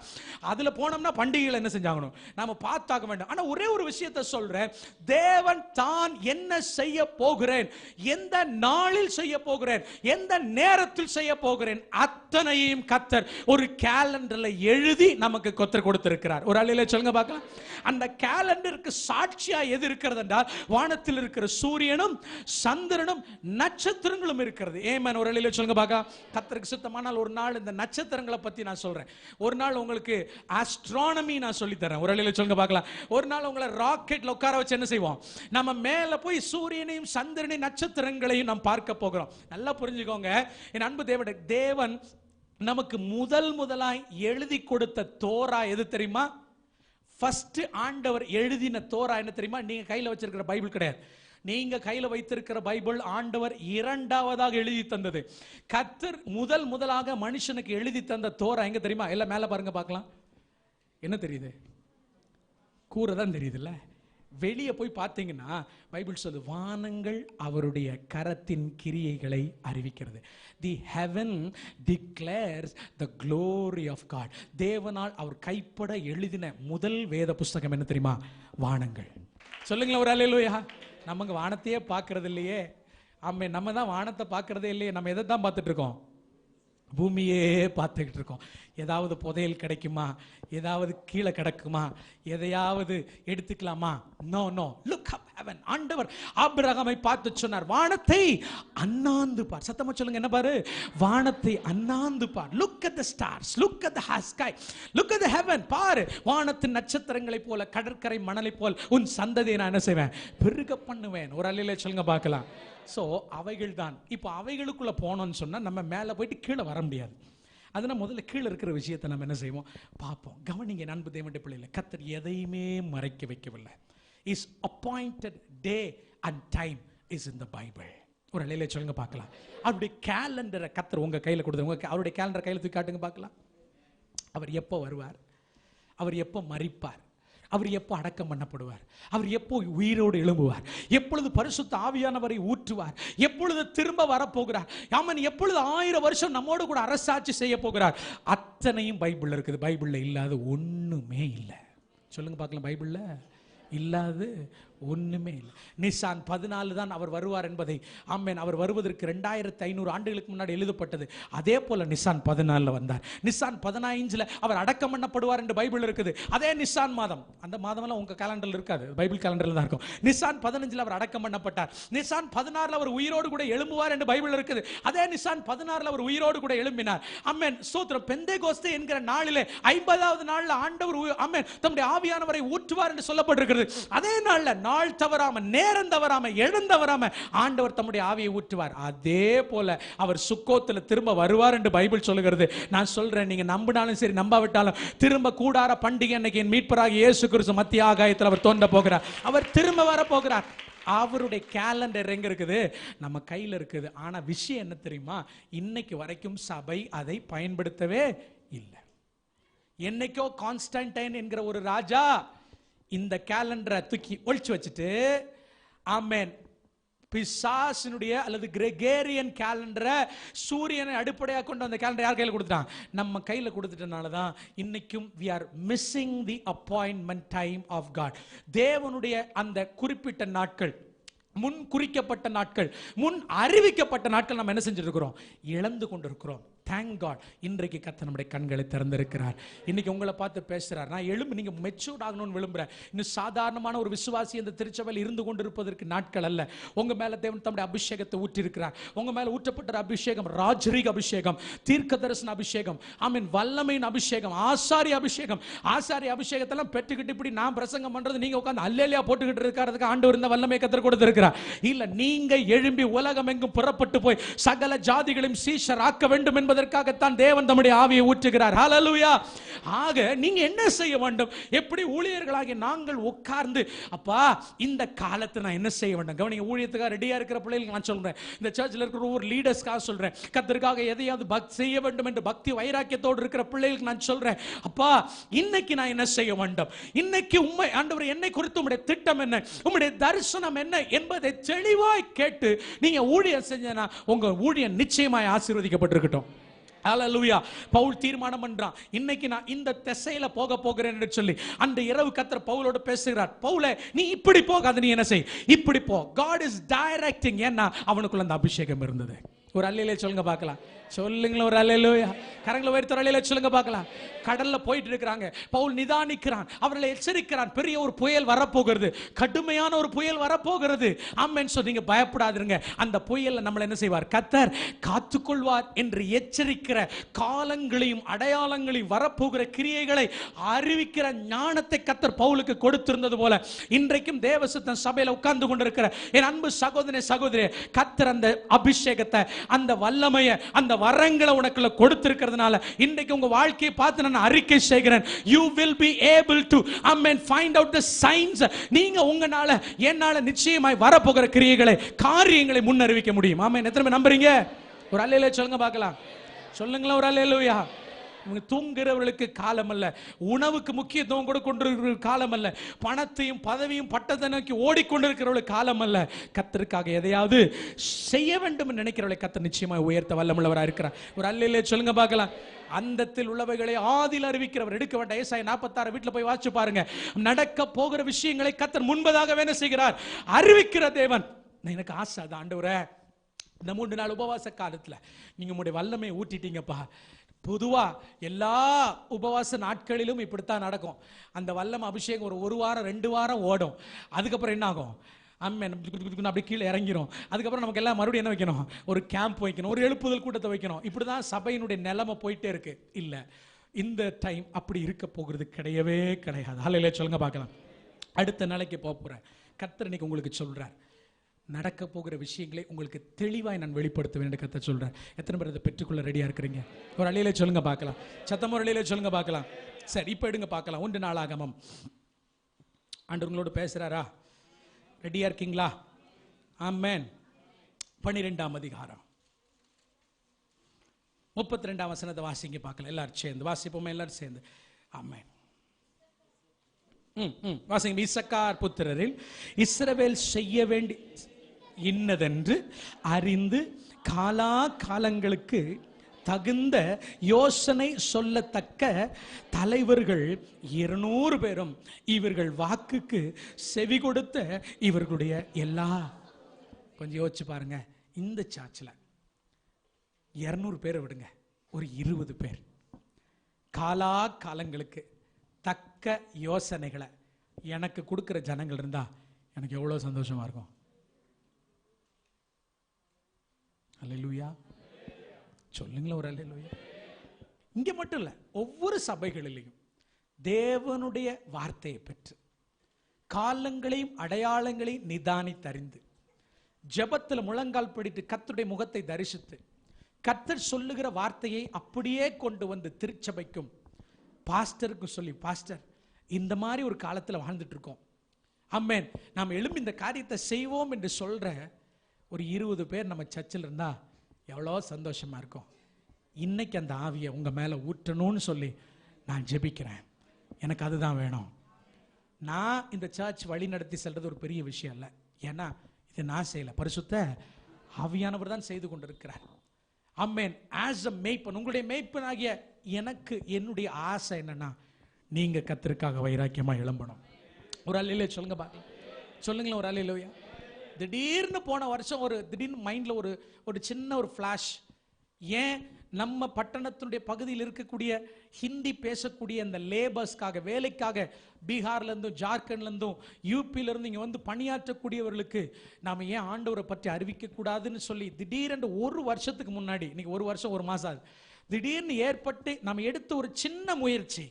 அதுல போனோம்னா பண்டிகைகள் என்ன செஞ்சாகணும், நாம பார்த்தாக வேண்டும். ஆனா ஒரே ஒரு விஷயத்தை சொல்றேன், தேவன் தான் என்ன செய்ய போகிறேன், எந்த நாளில் செய்ய போகிறேன், எந்த நேரத்தில் செய்ய போகிறேன், அத்தனையும் கர்த்தர் ஒரு கேலண்டர்ல எழுதி நமக்கு கர்த்தர் கொடுத்திருக்கிறார். ஒரு அல்லேலூயா சொல்லுங்க பார்க்கலாம். அந்த கேலண்டருக்கு சாட்சியா எது இருக்கிறது என்றால் வானத்தில் இருக்கிற சூரியனும் சந்திரனும் நட்சத்திரங்களும் இருக்கிறது. ஆமென். ஒரு அல்லேலூயா சொல்லுங்க பார்க்கலாம். கர்த்தருக்கு சித்தமானால் ஒரு நாள் இந்த நட்சத்திரங்களை பத்தி நான் சொல்றேன். ஒரு நாள் உங்களுக்கு ஆஸ்ட்ரானமி நான் சொல்லி தரேன். ஒரு அல்லேலூயா சொல்லுங்க பார்க்கலாம். ஒரு நாள் உங்களை ராக்கெட்ல உட்கார வச்சு என்ன செய்வோம், நம்ம மேல போய் சூரியனையும் சந்திரனையும் நட்சத்திரங்களையும் நாம் பார்க்க போகிறோம். நல்லா புரிஞ்சுக்கோங்க என் அன்பு தேவன் நமக்கு முதலாய் எழுதி கொடுத்த தோரா எது தெரியுமா? ஃபர்ஸ்ட் ஆண்டவர் எழுதின தோரா என்ன தெரியுமா? நீங்க கையில வச்சிருக்கிற பைபிள் கிடையாது. நீங்க கையில வைத்திருக்கிற பைபிள் ஆண்டவர் இரண்டாவதாக எழுதி தந்தது. கர்த்தர் முதலாக மனுஷனுக்கு எழுதி தந்த தோரா எங்க தெரியுமா? எல்லாம் மேல பாருங்க பார்க்கலாம். என்ன தெரியுது? கூரை தான் தெரியுதுல்ல. வெளியே போய் பார்த்தீங்கன்னா பைபிள் சொல்லு, வானங்கள் அவருடைய கரத்தின் கிரியைகளை அறிவிக்கிறது. The heaven declares the glory of God. தேவனால் அவர் கைப்பட எழுதின முதல் வேத புஸ்தகம் என்ன தெரியுமா? வானங்கள். சொல்லுங்களேன் ஒரு அல்லேலூயா. நமக்கு வானத்தையே பார்க்கறது இல்லையே. ஆமே, நம்ம தான் வானத்தை பார்க்கறதே இல்லையே. நம்ம எதை தான் பார்த்துட்டு இருக்கோம்? பூமியே பார்த்துக்கிட்டு இருக்கோம். ஏதாவது புதையல் கிடைக்குமா, ஏதாவது கீழே கிடக்குமா, எதையாவது எடுத்துக்கலாமா? No no, look up heaven. ஆண்டவர் ஆபிரகாமை பார்த்து சொன்னார், வானத்தை அண்ணாந்து பார். சத்தமா சொல்லுங்க, என்ன பாரு? வானத்தை அண்ணாந்து பார். Look at the stars, look at the sky, look at the heaven. பாரு, வானத்தின் நட்சத்திரங்களை போல, கடற்கரை மணலை போல் உன் சந்ததியை நான் என்ன செய்வேன்? பெருக பண்ணுவேன். ஒரு அல்லேலூயா சொல்லுங்க பார்க்கலாம். ஸோ அவைகள் தான். இப்போ அவைகளுக்குள்ள போனோம்னு சொன்னால் நம்ம மேலே போயிட்டு கீழே வர முடியாது. அதனால் முதல்ல கீழே இருக்கிற விஷயத்தை நம்ம என்ன செய்வோம்? பார்ப்போம். கவனிங்க நண்பு தேவனுடைய பிள்ளைகளை, கர்த்தர் எதையுமே மறைக்க வைக்கவில்லை. Is appointed day and time is in the Bible. ஒரு அல்லேலூயா சொல்லுங்க பார்க்கலாம். அவருடைய கேலண்டரை கர்த்தர் உங்கள் கையில் கொடுத்து, அவருடைய கேலண்டரை கையில் தூக்கி காட்டுங்க பார்க்கலாம். அவர் எப்போ வருவார், அவர் எப்போ மரிப்பார், அவர் எப்போ அடக்கம் பண்ணப்படுவார், அவர் எப்போ உயிரோடு எழும்புவார், எப்பொழுது பரிசுத்த ஆவியானவரை ஊற்றுவார், எப்பொழுது திரும்ப வரப்போகிறார், அவன் எப்பொழுது 1000 வருஷம் நம்மோடு கூட அரசாட்சி செய்ய போகிறார், அத்தனையும் பைபிள்ல இருக்குது. பைபிள்ல இல்லாத ஒண்ணுமே இல்லை. சொல்லுங்க பார்க்கலாம். பைபிள்ல இல்லாது ஒண்ணுமே இல்லை. நிசான் 14 தான் அவர் வருவார் என்பதை, ஆமென், அவர் வருவதற்கு 2500 ஆண்டுகளுக்கு முன்னாடி எழுதப்பட்டது. அதே போல நிசான் 14 வந்தார். நிசான் 15 அவர் அடக்கம் பண்ணப்படுவார் என்று பைபிள் இருக்குது. அதே நிசான் மாதம், அந்த மாதமெல்லாம் உங்க கேலண்டர்ல இருக்காது, பைபிள் கேலண்டர்ல தான் இருக்கும். நிசான் 15 அவர் அடக்கம் பண்ணப்பட்டார். நிசான் 16 அவர் உயிரோடு கூட எழும்புவார் என்று பைபிள் இருக்குது. அதே நிசான் 16 அவர் உயிரோடு கூட எழும்பினார். ஆமென், ஸ்தோத்திரம். பெந்தேகோஸ்தே என்கிற நாளிலே 50வது நாள்ல ஆண்டவர், ஆமென், தம்முடைய ஆவியானவரை ஊற்றுவார் என்று சொல்லப்பட்டிருக்கிறது. அதே நாள்ல நாள் தவறாம, நேரம் தவறாம, எழுந்தவராம ஆண்டவர் தம்முடைய ஆவியை ஊற்றுவார். அதே போல அவர் சுக்கோத்துல திரும்ப வருவார் என்று பைபிள் சொல்லுகிறது. நான் சொல்றேன், நீங்க நம்பினாலும் சரி நம்பாவிட்டாலும் திரும்ப கூடார பண்டிகை அன்னைக்கு என் மீட்பராகிய இயேசு கிறிஸ்து மத்திய ஆகாயத்தில் அவர் தோன்ற போகிறார். அவர் திரும்ப வர போகிறார். அவருடைய கேலண்டர் எங்க இருக்குது? நம்ம கையில் இருக்குது. ஆனா விஷயம் என்ன தெரியுமா? இன்னைக்கு வரைக்கும் சபை அதை பயன்படுத்தவே இல்லை. என்னைக்கோ கான்ஸ்டன்டைன் என்கிற ஒரு ராஜா இந்த கேலண்டரை தூக்கி ஒழிச்சு வச்சுட்டு, ஆமென், பிசாசினுடைய அல்லது கிரெகேரியன் கேலண்டரை, சூரியனை அடிப்படையாக கொண்டு அந்த கேலண்டர் யார் கையில் கொடுத்துட்டான்? நம்ம கையில் கொடுத்துட்டனால தான் இன்னைக்கும் we are missing the appointment time of God. தேவனுடைய அந்த குறிப்பிட்ட நாட்கள், முன் குறிக்கப்பட்ட நாட்கள், முன் அறிவிக்கப்பட்ட நாட்கள் நம்ம என்ன செஞ்சிருக்கிறோம்? இழந்து கொண்டிருக்கிறோம். தேங்க் காட், இன்றைக்கு கர்த்தர் நம்முடைய கண்களை திறந்திருக்கிறார். இன்னைக்கு உங்களை பார்த்து பேசுறார். நான் எழும்பி நீங்க மெச்சூர்ட் ஆகணும்னு விரும்புறேன். இன்னும் சாதாரணமான ஒரு விசுவாசி இந்த திருச்சபையில் இருந்து கொண்டிருப்பதற்கு நாட்கள் அல்ல. உங்க மேல தேவன் தம்முடைய அபிஷேகத்தை ஊற்றி இருக்கிறார். உங்க மேல ஊற்றப்பட்ட அபிஷேகம் ராஜரீக அபிஷேகம், தீர்க்க தரிசன அபிஷேகம், ஆமென், வல்லமையின் அபிஷேகம், ஆசாரிய அபிஷேகம். ஆசாரிய அபிஷேகத்தெல்லாம் பெற்றுக்கிட்டு இப்படி நான் பிரசங்கம் பண்றது நீங்க உட்கார்ந்து அல்லேலியா போட்டுக்கிட்டு இருக்கிறதுக்கு ஆண்டவர் இந்த வல்லமை கர்த்தர் கொடுத்திருக்கிறார். இல்ல, நீங்க எழும்பி உலகம் எங்கும் புறப்பட்டு போய் சகல ஜாதிகளையும் சீஷர் ஆக்க வேண்டும் என்பதற்காகத்தான் தேவன் தம்முடைய ஆவியை ஊற்றுகிறார். ஹல்லேலூயா. ஆக நீங்க என்ன செய்ய வேண்டும்? எப்படி ஊழியர்களாகிய நாங்கள் உட்கார்ந்து, அப்பா இந்த காலத்தை நான் என்ன செய்ய வேண்டும்? கவனிங்க, ஊழியத்துக்காக ரெடியா இருக்கிற பிள்ளைகளுக்கு நான் சொல்றேன், இந்த சர்ச்சில் இருக்கிற ஒவ்வொரு லீடர்ஸ்க்காக சொல்றேன், கர்த்தருக்காக எதையாவது செய்ய வேண்டும் என்று பக்தி வைராக்கியத்தோடு இருக்கிற பிள்ளைகளுக்கு நான் சொல்றேன், அப்பா இன்னைக்கு நான் என்ன செய்ய வேண்டும்? இன்னைக்கு உம்மை ஆண்டவர் என்னை குறித்து உம்முடைய திட்டம் என்ன, உம்முடைய தரிசனம் என்ன என்பதை தெளிவாய் கேட்டு நீங்க ஊழியம் செஞ்சனா உங்க ஊழியம் நிச்சயமாய் ஆசீர்வதிக்கப்பட்டிருக்கட்டும். ஹல்லேலூயா. பவுல் தீர்மானம் பண்றான், இன்னைக்கு நான் இந்த திசையில போகிறேன் என்று சொல்லி. அந்த இரவு கர்த்தர் பவுலோடு பேசுகிறார். பவுலே, நீ இப்படி போகாத, நீ என்ன செய், இப்படி போ. God is directing. ஏன்னா அவனுக்குள்ள அந்த அபிஷேகம் இருந்தது. ஒரு அல்லேலூயா சொல்லுங்க பார்க்கலாம். சொல்லுங்களேன் ஒரு அல்லேலூயா. கரங்களை உயர்த்தி அல்லேலூயா சொல்லுங்க பார்க்கலாம். கடல்ல போயிட்டு இருக்கிறாங்க. பவுல் நிதானிக்கிறான், அவர்களை எச்சரிக்கிறான். பெரிய ஒரு புயல் வரப்போகிறது, கடுமையான ஒரு புயல் வரப்போகிறது. ஆமென். சோ நீங்க பயப்படாதீங்க, அந்த புயல்ல நம்மள என்ன செய்வார், கர்த்தர் காத்துக்கொள்வார் என்று எச்சரிக்கிற காலங்களையும் அடையாளங்களையும் வரப்போகிற கிரியைகளை அறிவிக்கிற ஞானத்தை கர்த்தர் பவுலுக்கு கொடுத்திருந்தது போல இன்றைக்கும் தேவசத்தன் சபையில உட்கார்ந்து கொண்டிருக்கிற என் அன்பு சகோதரனே சகோதரியே, கர்த்தர் அந்த அபிஷேகத்தை, அந்த வல்லமையை, அந்த வரங்களை உனக்குள்ள கொடுத்திருக்கிறதுனால இன்றைக்கு உங்க வாழ்க்கையை பார்த்து நான் அறிக்கை செய்கிறேன், you will be able to find out the signs. நீங்க உங்கனால என்னால நிச்சயமாய் வரப்போகிற கிரியைகளை, காரியங்களை முன்னறிவிக்க முடியும். ஆமென். எத்தனை பேர் நம்புறீங்க? ஒரு அல்லேலூயா சொல்லுங்க பார்க்கலாம். சொல்லுங்களேன் ஒரு அல்லேலூயா. தூங்குகிறவர்களுக்கு காலம் அல்ல, உணவுக்கு முக்கியத்துவம் கொடுக்கிற காலம் அல்ல, பணத்தையும் பதவியும் பட்டத்தை நோக்கி ஓடிக்கொண்டிருக்கிறவர்களுக்கு காலம் அல்ல. கர்த்தருக்காக எதையாவது செய்ய வேண்டும் என்று நினைக்கிறவர்களை கர்த்தர் நிச்சயமாக உயர்த்த வல்லமுள்ளவராக இருக்கிறார். ஒரு அல்லேலூயா சொல்லுங்க பார்க்கலாம். அந்தத்தில் உள்ளவைகளை ஆதியில் அறிவிக்கிறவர். எடுக்க வேண்டாம், ஏசாயா 46 வீட்டில் போய் வாசிச்சு பாருங்க. நடக்க போகிற விஷயங்களை கர்த்தர் முன்பதாக என்ன செய்கிறார், அறிவிக்கிற தேவன். எனக்கு ஆசை அது, ஆண்டவரே இந்த 3 நாள் உபவாச காலத்துல நீங்க உங்களுடைய வல்லமையை ஊட்டிட்டீங்கப்பா. பொதுவா எல்லா உபவாச நாட்களிலும் இப்படித்தான் நடக்கும். அந்த வல்லம் அபிஷேகம் ஒரு வாரம் 2 வாரம் ஓடும். அதுக்கப்புறம் என்ன ஆகும், அப்படி கீழே இறங்கிரும். அதுக்கப்புறம் நமக்கு எல்லாம் மறுபடியும் என்ன வைக்கணும், ஒரு கேம்ப் வைக்கணும், ஒரு எழுப்புதல் கூட்டத்தை வைக்கணும். இப்படிதான் சபையினுடைய நிலைமை போயிட்டே இருக்கு. இல்ல, இந்த டைம் அப்படி இருக்க போகிறது கிடையவே கிடையாது. ஹல்லேலூயா சொல்லுங்க பார்க்கலாம். அடுத்த நாளைக்கு போறேன். கர்த்தர் இன்னைக்கு உங்களுக்கு சொல்றார், நடக்க போகிற விஷயங்களை உங்களுக்கு தெளிவாய் நான் வெளிப்படுத்துவேன் என்று கர்த்தர் சொல்றார். எத்தனை பேர் அதை பெற்றுக்கொள்ள ரெடியா இருக்கிறீங்க? ஒரு அல்லேலூயா சொல்லுங்க பார்க்கலாம். சத்தமா ஒரு அல்லேலூயா சொல்லுங்க பார்க்கலாம். சரி, இப்ப எடுங்க பார்க்கலாம். 1 நாளாகமம். ஆண்டவர் உங்களோட பேசுறாரா? ரெடியா இருக்கீங்களா? ஆமென். 12ஆம் அதிகாரம் 32ஆம் வசனத்தை வாசிங்க பார்க்கலாம். எல்லாரும் சேர்ந்து வாசிப்போமே, எல்லாரும் சேர்ந்து. ஆமென். வாசிங்க. இசக்கார் புத்திரரில் இஸ்ரவேல் செய்ய வேண்டி இன்னதென்று அறிந்து காலா காலங்களுக்கு தகுந்த யோசனை சொல்லத்தக்க தலைவர்கள் 200 பேரும் இவர்கள் வாக்குக்கு செவி கொடுத்த இவர்களுடைய எல்லா, கொஞ்சம் யோசிச்சு பாருங்க, இந்த சார்ச்சில் 200 பேரை விடுங்க, ஒரு 20 பேர் காலா காலங்களுக்கு தக்க யோசனைகளை எனக்கு கொடுக்கிற ஜனங்கள் இருந்தா எனக்கு எவ்வளவு சந்தோஷமா இருக்கும். அல்லேலூயா சொல்லுங்களேன் ஒரு அல்லேலூயா. இங்க மட்டும் இல்ல, ஒவ்வொரு சபைகளிலையும் தேவனுடைய வார்த்தையை பெற்று காலங்களையும் அடையாளங்களையும் நிதானித்தறிந்து ஜெபத்தில் முழங்கால் படிட்டு கர்த்தருடைய முகத்தை தரிசித்து கர்த்தர் சொல்லுகிற வார்த்தையை அப்படியே கொண்டு வந்து திருச்சபைக்கும் பாஸ்டருக்கு சொல்லி, பாஸ்டர் இந்த மாதிரி ஒரு காலத்தில் வாழ்ந்துட்டு இருக்கோம், ஆமென், நாம் எழும்பி இந்த காரியத்தை செய்வோம் என்று சொல்ற ஒரு 20 பேர் நம்ம சர்ச்சில் இருந்தா எவ்வளோ சந்தோஷமா இருக்கும். இன்னைக்கு அந்த ஆவியை உங்க மேல ஊற்றணும்னு சொல்லி நான் ஜெபிக்கிறேன். எனக்கு அதுதான் வேணும். நான் இந்த சர்ச் வழி நடத்தி செல்றது ஒரு பெரிய விஷயம் இல்லை. ஏன்னா இது நான் செய்யல, பரிசுத்த ஆவியானவர் தான் செய்து கொண்டிருக்கிறார். ஆமென். ஆஸ் அ மேய்ப்பன், உங்களுடைய மேய்ப்பனாகிய எனக்கு என்னுடைய ஆசை என்னன்னா, நீங்க கர்த்தருக்காக வைராக்கியமா எழும்பணும். ஒரு அல்லேலூயா சொல்லுங்க பாக்கலாம். சொல்லுங்களேன் ஒரு அல்லேலூயா. திடீர்னு போன வருஷம் ஒரு திடீர்னு மைண்ட்ல ஒரு சின்ன ஒரு ஃபிளாஷ். ஏன் நம்ம பட்டணத்தினுடைய பகுதியில் இருக்கக்கூடிய ஹிந்தி பேசக்கூடிய அந்த லேபர்ஸ்க்காக, வேலைக்காக பீகார்ல இருந்தும் ஜார்க்கண்ட்ல இருந்தும் யூபியில இருந்து இங்க வந்து பணியாற்றக்கூடியவர்களுக்கு நாம ஏன் ஆண்டவரை பற்றி அறிவிக்க கூடாதுன்னு சொல்லி திடீரென்று ஒரு வருஷத்துக்கு முன்னாடி, இன்னைக்கு ஒரு வருஷம் 1 மாசம் ஆகுது, திடீர்னு ஏற்பட்டு நம்ம எடுத்த ஒரு சின்ன முயற்சி.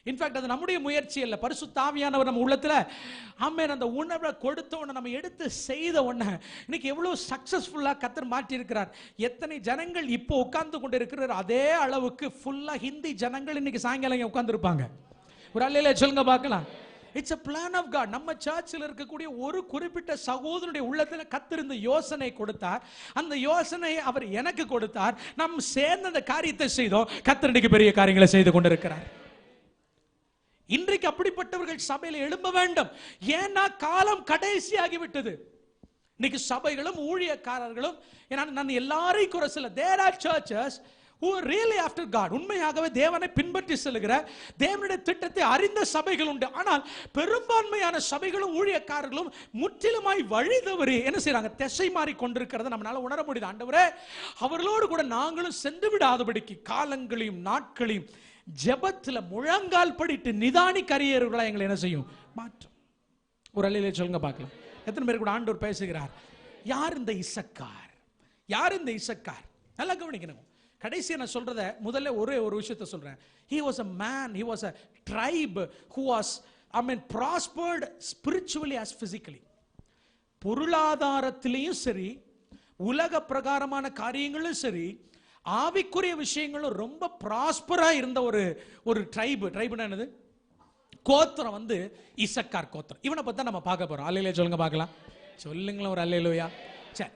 இன்ஃபேக்ட் அது நம்முடைய முயற்சி அல்ல, பரிசுத்த ஆவியானவர் நம்ம உள்ளத்துல ஆமென் அந்த உணர்வை கொடுத்த உடனே நம்ம எடுத்து செய்த உடனே இன்னைக்கு எவ்வளவு சக்சஸ்ஃபுல்லா கர்த்தர் மாற்றி இருக்கிறார். எத்தனை ஜனங்கள் இப்போ உட்கார்ந்து கொண்டு இருக்கிறார், அதே அளவுக்கு ஃபுல்லா ஹிந்தி ஜனங்கள் இன்னைக்கு சாயங்காலம் உட்கார்ந்து இருப்பாங்க. ஒரு அல்லேலூயா சொல்லுங்க பார்க்கலாம். It's a plan of God. நம்ம சர்ச்சில் இருக்கக்கூடிய ஒரு குறிப்பிட்ட சகோதரனுடைய உள்ளத்துல கர்த்தர் இந்த யோசனை கொடுத்தார். அந்த யோசனையை அவர் எனக்கு கொடுத்தார். நாம் சேர்ந்த அந்த காரியத்தை செய்தோம். கர்த்தர் இன்னைக்கு பெரிய காரியங்களை செய்து கொண்டிருக்கிறார். இன்றைக்கு அப்படிப்பட்டவர்கள் சபையில் எழும்ப வேண்டும். ஏன்னா காலம் கடைசியாகிவிட்டது. இன்னைக்கு சபைகளும் ஊழியக்காரர்களும், நான் எல்லாரையும் குறை சொல்ல, there are churches who are really after God, உண்மையாகவே தேவனை பின்பற்றி செல்கிற, தேவனுடைய திட்டத்தை அறிந்த சபைகள் உண்டு. ஆனால் பெரும்பான்மையான சபைகளும் ஊழியக்காரர்களும் முற்றிலுமாய் வழி தவறி என்ன செய்றாங்க, திசை மாறி கொண்டிருக்கிறத நம்மளால உணர முடியுது. ஆண்டவரே, அவர்களோடு கூட நாங்களும் சென்று விடாதபடிக்கு காலங்களையும் நாட்களையும் ஜெபத்துல முழங்கால் படிட்டு நிதானி கரியர்களா எங்களை என்ன செய்யும், மாற்றும். ஒரு அல்லேலூயா சொல்லுங்க பார்க்கலாம். எத்தனை பேர் கூட ஆண்டவர் பேசுகிறார்? யார் இந்த இசக்கார்? யார் இந்த இசக்கார்? நல்லா கவனிக்கணும். கடைசியா நான் சொல்றத முதல்ல ஒரே ஒரு விஷயத்தை சொல்றேன். He was a man, he was a tribe who was, prospered spiritually as physically. பொருளாதாரத்திலையும் சரி, உலக பிரகாரமான காரியங்களும் சரி, ஆவிக்குரிய விஷயங்களும் ரொம்ப ப்ராஸ்பரா இருந்த ஒரு ட்ரைப்னா என்னது, கோத்திரம் வந்து இசக்கார் கோத்திரம். இவனை பத்தி நம்ம பார்க்க போறோம். அல்லேலூயா சொல்லுங்க பார்க்கலாம். சொல்லுங்களேன் ஒரு அல்லேலூயா. சரி,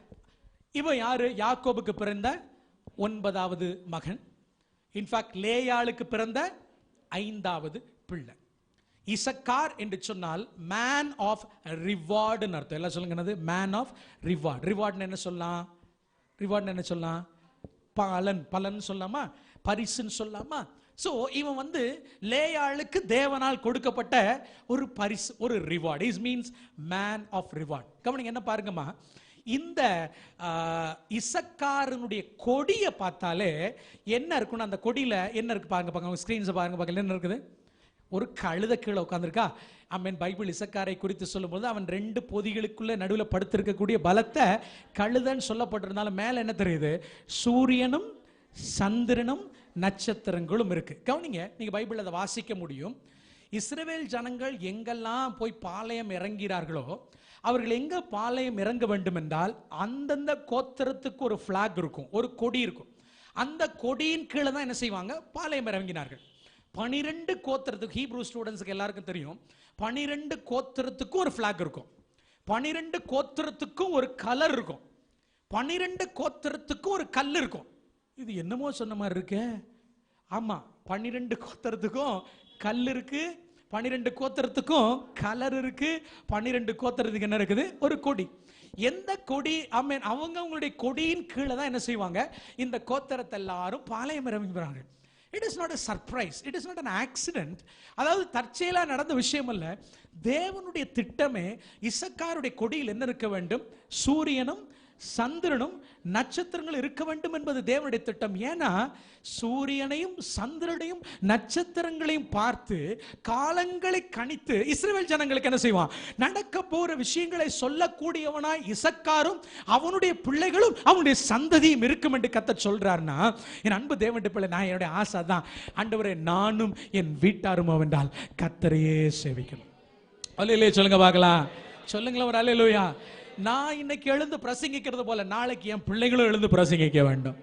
இவன் யாரு? யாக்கோபுக்கு பிறந்த 9வது மகன். இன்ஃபேக்ட் லேயாளுக்கு பிறந்த 5வது பிள்ளை. இசக்கார் என்று சொன்னால் மேன் ஆஃப் ரிவார்டு அர்த்தம். எல்லாம் சொல்லுங்க என்னது? Man of reward. ரிவார்டு என்ன சொல்லலாம்? ரிவார்டு என்ன சொல்லலாம்? பலன். பலன் சொல்லாமா? பரிசுன்னு சொல்லாமா? சோ இவன் வந்து லேயாளுக்கு தேவனால் கொடுக்கப்பட்ட ஒரு பரிசு, ஒரு reward. Is means man of reward. கவனிங்க என்ன பாருங்கம்மா, இந்த இசக்காரனுடைய கொடியை பார்த்தாலே என்ன இருக்குன்னு, அந்த கொடியில என்ன இருக்கு பாருங்க, ஸ்கிரீன்ஸ் பாருங்க பார்க்கல என்ன இருக்குது? ஒரு கழுத கீழே உட்காந்துருக்கா. பைபிள் இசக்காரை குறித்து சொல்லும்போது அவன் 2 பொதிகளுக்குள்ள நடுவில் படுத்திருக்கக்கூடிய பலத்தை கழுதன்னு சொல்லப்பட்டிருந்தாலும் மேல என்ன தெரியுது? சூரியனும் சந்திரனும் நட்சத்திரங்களும் இருக்கு. கவனிங்க, நீங்க பைபிள் அதை வாசிக்க முடியும். இஸ்ரவேல் ஜனங்கள் எங்கெல்லாம் போய் பாளையம் இறங்கிறார்களோ, அவர்கள் எங்க பாளையம் இறங்க வேண்டும் என்றால் அந்தந்த கோத்திரத்துக்கு ஒரு பிளாக் இருக்கும், ஒரு கொடி இருக்கும். அந்த கொடியின் கீழே தான் என்ன செய்வாங்க, பாளையம் இறங்கினார்கள். 12 கோத்திரத்துக்கு, ஹீப்ரூ ஸ்டூடெண்ட்ஸ்க்கு எல்லாருக்கும் தெரியும், 12 கோத்திரத்துக்கும் ஒரு பிளாக் இருக்கும், 12 கோத்திரத்துக்கும் ஒரு கலர் இருக்கும், 12 கோத்திரத்துக்கும் ஒரு கல் இருக்கும். இது என்னமோ சொன்ன மாதிரி இருக்கு. ஆமா, 12 கோத்திரத்துக்கும் கல் இருக்கு, 12 கோத்திரத்துக்கும் கலர் இருக்கு, 12 கோத்திரத்துக்கு என்ன இருக்குது? ஒரு கொடி. எந்த கொடி, அவங்க அவங்களுடைய கொடியின் கீழே தான் என்ன செய்வாங்க, இந்த கோத்திரத்தை எல்லாரும் பாளையம் இறங்குறாங்க. It is not a surprise, it is not an accident. அதாவது தற்செயலா நடந்த விஷயம் அல்ல. தேவனுடைய திட்டமே இசக்காருடைய கொடியில் என்ன இருக்க வேண்டும்? சூரியனும் சந்திரனும் நட்சத்திரங்கள் இருக்க வேண்டும் என்பது தேவனுடைய திட்டம். ஏன்னா சூரியனையும் சந்திரனையும் நட்சத்திரங்களையும் பார்த்து காலங்களை கணித்து இஸ்ரவேல் ஜனங்களுக்கு என்ன செய்வான்? நடக்க போற விஷயங்களை சொல்லக்கூடியவனாய் இசக்காரும் அவனுடைய பிள்ளைகளும் அவனுடைய சந்ததியும் இருக்கும் என்று கர்த்தர் சொல்றார்னா, என் அன்பு தேவனுடைய பிள்ளை, நான் என்னுடைய ஆசை தான், ஆண்டவரே நானும் என் வீட்டாரும் அவென்றால் கர்த்தரையே சேவிக்கணும். அல்லேலூயா சொல்லுங்க பார்க்கலாம். சொல்லுங்களேன் ஒரு அல்லேலூயா. நான் இன்னைக்கு எழுந்து பிரசங்கிக்கிறது போல நாளைக்கு என் பிள்ளைகளும் எழுந்து பிரசங்கிக்க வேண்டும்.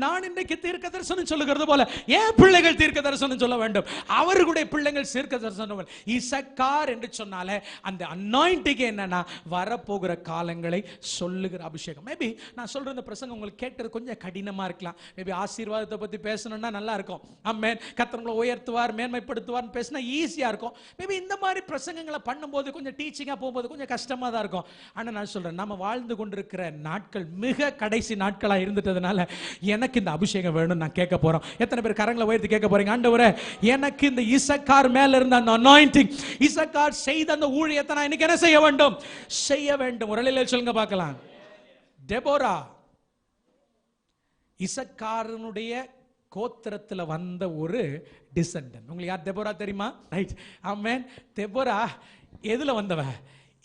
நான் இன்னைக்கு தீர்க்க தரிசனம் சொல்லுகிறது போல என் பிள்ளைகள் தீர்க்க தரிசனம் சொல்ல வேண்டும், அவர்களுடைய பிள்ளைகள் தீர்க்க தரிசனம். இசக்கார் என்று சொன்னாலே அந்த அனாயிண்டிங் என்னன்னா, வரப்போகிற காலங்களை சொல்லுகிற அபிஷேகம். மேபி நான் சொல்ற இந்த பிரசங்கம் உங்களுக்கு கேட்கறது கொஞ்சம் கடினமா இருக்கலாம். மேபி ஆசீர்வாதத்தை பத்தி பேசணும்னா நல்லா இருக்கும். ஆமென். கர்த்தர் உயர்த்துவார், மேன்மைப்படுத்துவார் பேசினா ஈஸியா இருக்கும். மேபி இந்த மாதிரி பிரசங்கங்களை பண்ணும்போது கொஞ்சம் டீச்சிங்கா போகும்போது கொஞ்சம் கஷ்டமா தான் இருக்கும். நான் சொல்றேன், நாம வாழ்ந்து கொண்டிருக்கிற நாட்கள் மிக கடைசி நாட்களா இருந்துட்டதுனால எனக்கு இந்த அபிஷேகம் வேணும் நான் கேட்க போறோம். எத்தனை பேர் கரங்களை உயர்த்தி கேட்க போறீங்க? ஆண்டவரே, எனக்கு இந்த இசக்கார் மேல இருந்த அந்த அனாயிண்டிங், இசக்கார் செய்த அந்த ஊழியத்தை நான் இன்னைக்கு என்ன செய்ய வேண்டும்? செய்ய வேண்டும். ஒரு நிலையில் சொல்லுங்க பார்க்கலாம். டெபோரா இசக்காரனுடைய கோத்திரத்துல வந்த ஒரு டிசெண்டன்ட். உங்களுக்கு யார் டெபோரா தெரியுமா? ரைட். ஆமென். டெபோரா எதுல வந்தவ?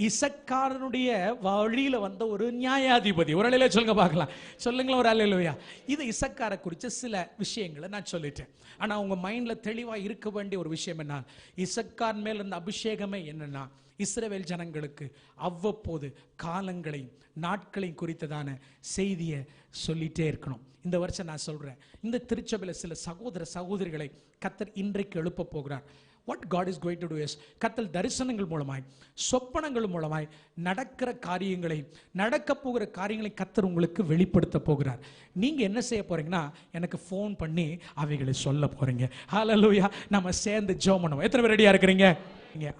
இசக்காரனுடைய வழியில வந்த ஒரு நியாயாதிபதி. ஒரு நிலையில சொல்லுங்க பார்க்கலாம். சொல்லுங்களேன் ஒரு அல்லேலூயா. இது இசக்கார குறிச்ச சில விஷயங்களை நான் சொல்லிட்டேன். ஆனா உங்க மைண்ட்ல தெளிவா இருக்க வேண்டிய ஒரு விஷயம் என்ன, இசக்கார் மேல் இருந்த அபிஷேகமே என்னன்னா, இஸ்ரவேல் ஜனங்களுக்கு அவ்வப்போது காலங்களையும் நாட்களையும் குறித்ததான செய்தியை சொல்லிட்டே இருக்கணும். இந்த வருஷம் நான் சொல்றேன், இந்த திருச்சபையில் சில சகோதர சகோதரிகளை கர்த்தர் இன்றைக்கு எழுப்ப போகிறார். What God is going to do is, கர்த்தர் தரிசனங்கள் மூலமாய் சொப்பனங்கள் மூலமாய் நடக்கிற காரியங்களை, நடக்க போகிற காரியங்களை கர்த்தர் உங்களுக்கு வெளிப்படுத்த போகிறார். நீங்க என்ன செய்ய போறீங்கன்னா, எனக்கு ஃபோன் பண்ணி அவைகளை சொல்ல போறீங்க. ஹல்லேலூயா. நம்ம சேர்ந்து ஜெபம் பண்ணுவோம். எத்தனை பேர் ரெடியா இருக்கிறீங்க?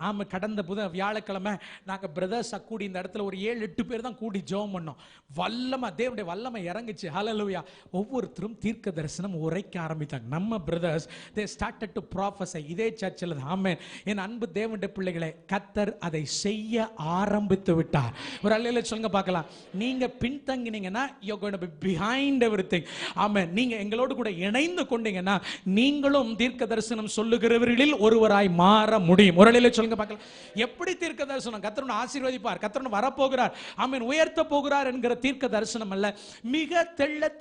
ஆமா, கடந்த வியாழக்கிழமை நாங்க பிரதர்ஸ் கூடி இந்த இடத்துல ஒரு 7-8 பேர் தான் கூடி ஜெபம் பண்ணோம். வல்லமை, தேவனுடைய வல்லமை இறங்குச்சு. ஹல்லேலூயா. ஒவ்வொருத்தரும் தீர்க்க தரிசனம் உரைக்க ஆரம்பித்தாங்க. நம்ம brothers they started to prophesy. இதே சர்ச்சில் தான். ஆமென். என் அன்பு தேவனுடைய பிள்ளைகளே, கர்த்தர் அதை செய்ய ஆரம்பித்து விட்டார். ஒரு அல்லேலூயா சொல்லுங்க பார்க்கலாம். நீங்க பின்தங்கினீங்கன்னா you're going to be behind everything. ஆமென். நீங்க எங்களோடு கூட இணைந்து கொண்டீங்கன்னா நீங்களும் தீர்க்க தரிசனம் சொல்லுகிறவர்களில் ஒருவராய் மாற முடியும். ஒரு அல்லேலூயா சொல்லுங்க பார்க்கலாம். எப்படி தீர்க்க தரிசனம்? கர்த்தர் ஆசீர்வதிப்பார், கர்த்தர் வரப்போகிறார், ஆமென், உயர்த்த போகிறார் என்கிற தீர்க்க தரிசனம் அல்ல, மிக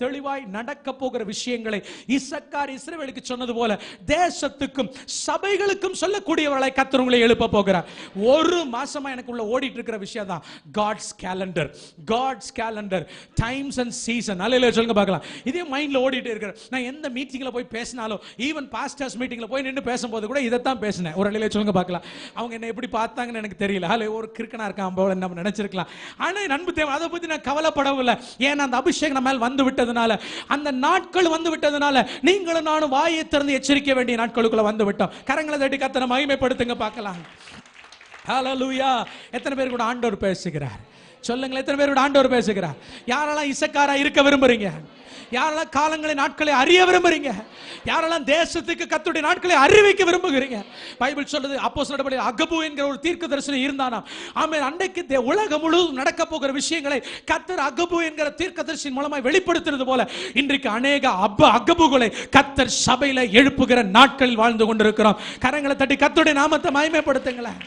தெளிவாய் நடக்க போகிற விஷயங்களை இசக்கார் இஸ்ரவேலுக்கு சொன்னது போல தேசத்துக்கும் சபைகளுக்கும் சொல்லக்கூடியவர்களை கர்த்தர் உங்களை எழுப்ப போகிறார். ஒரு மாசமா எனக்குள்ள ஓடிட்டு இருக்கிற விஷயம் தான் God's calendar. God's calendar, times and season. அல்லேலூயா சொல்லுங்க பார்க்கலாம். இதே மைண்ட்ல ஓடிட்டு இருக்கிற, நான் எந்த மீட்டிங்ல போய் பேசினாலும், ஈவன் பாஸ்டர்ஸ் மீட்டிங்ல போய் நின்று பேசும்போது கூட இதைத்தான் பேசினேன். ஒரு அல்லேலூயா சொல்லுங்க பார்க்கலாம். அவங்க என்ன எப்படி பார்த்தாங்கன்னு எனக்கு தெரியல. ஒரு கிறுக்கனா இருக்கான் போல நம்ம நினைச்சிருக்கலாம். ஆனா நண்பு தேவன், அதை பத்தி நான் கவலைப்படவில்லை. ஏன்னா அந்த அபிஷேகம் நம்ம மேல் வந்து விட்டதுனால, அந்த நாட்கள் வந்து விட்டதுனால, நீங்களும் நானும் வாயை திறந்து எச்சரிக்க வேண்டிய நாட்களுக்குள்ள வந்து விட்டோம். கரங்களை தட்டி கர்த்தரை மகிமைப்படுத்துங்க பார்க்கலாம். ஹல்லேலூயா. எத்தனை பேர் கூட ஆண்டவர் பேசுகிறார்? சொல்லுங்களேன், எத்தனை பேர் கூட ஆண்டவர் பேசுகிறார்? யாரெல்லாம் இசக்காரா இருக்க விரும்புறீங்க? யாரெல்லாம் காலங்களை நாட்களை அறிய விரும்புறீங்க? யாரெல்லாம் தேசத்துக்கு கர்த்தருடைய நாட்களை அறிவிக்க விரும்புகிறீங்க? பைபிள் சொல்லுது, அப்போஸ்தலர் நடபடிகள் அகபு என்கிற ஒரு தீர்க்கதரிசி இருந்தானாம். ஆமென். அன்றைக்கு உலகம் முழுவதும் நடக்க போகிற விஷயங்களை கர்த்தர் அகபு என்கிற தீர்க்கதரிசியின் மூலமாய் வெளிப்படுத்துறது போல இன்றைக்கு அநேக அகபுகளை கர்த்தர் சபையில எழுப்புகிற நாட்களில் வாழ்ந்து கொண்டிருக்கிறோம். கரங்களை தட்டி கர்த்தருடைய நாமத்தை மகிமைப்படுத்துங்களேன்.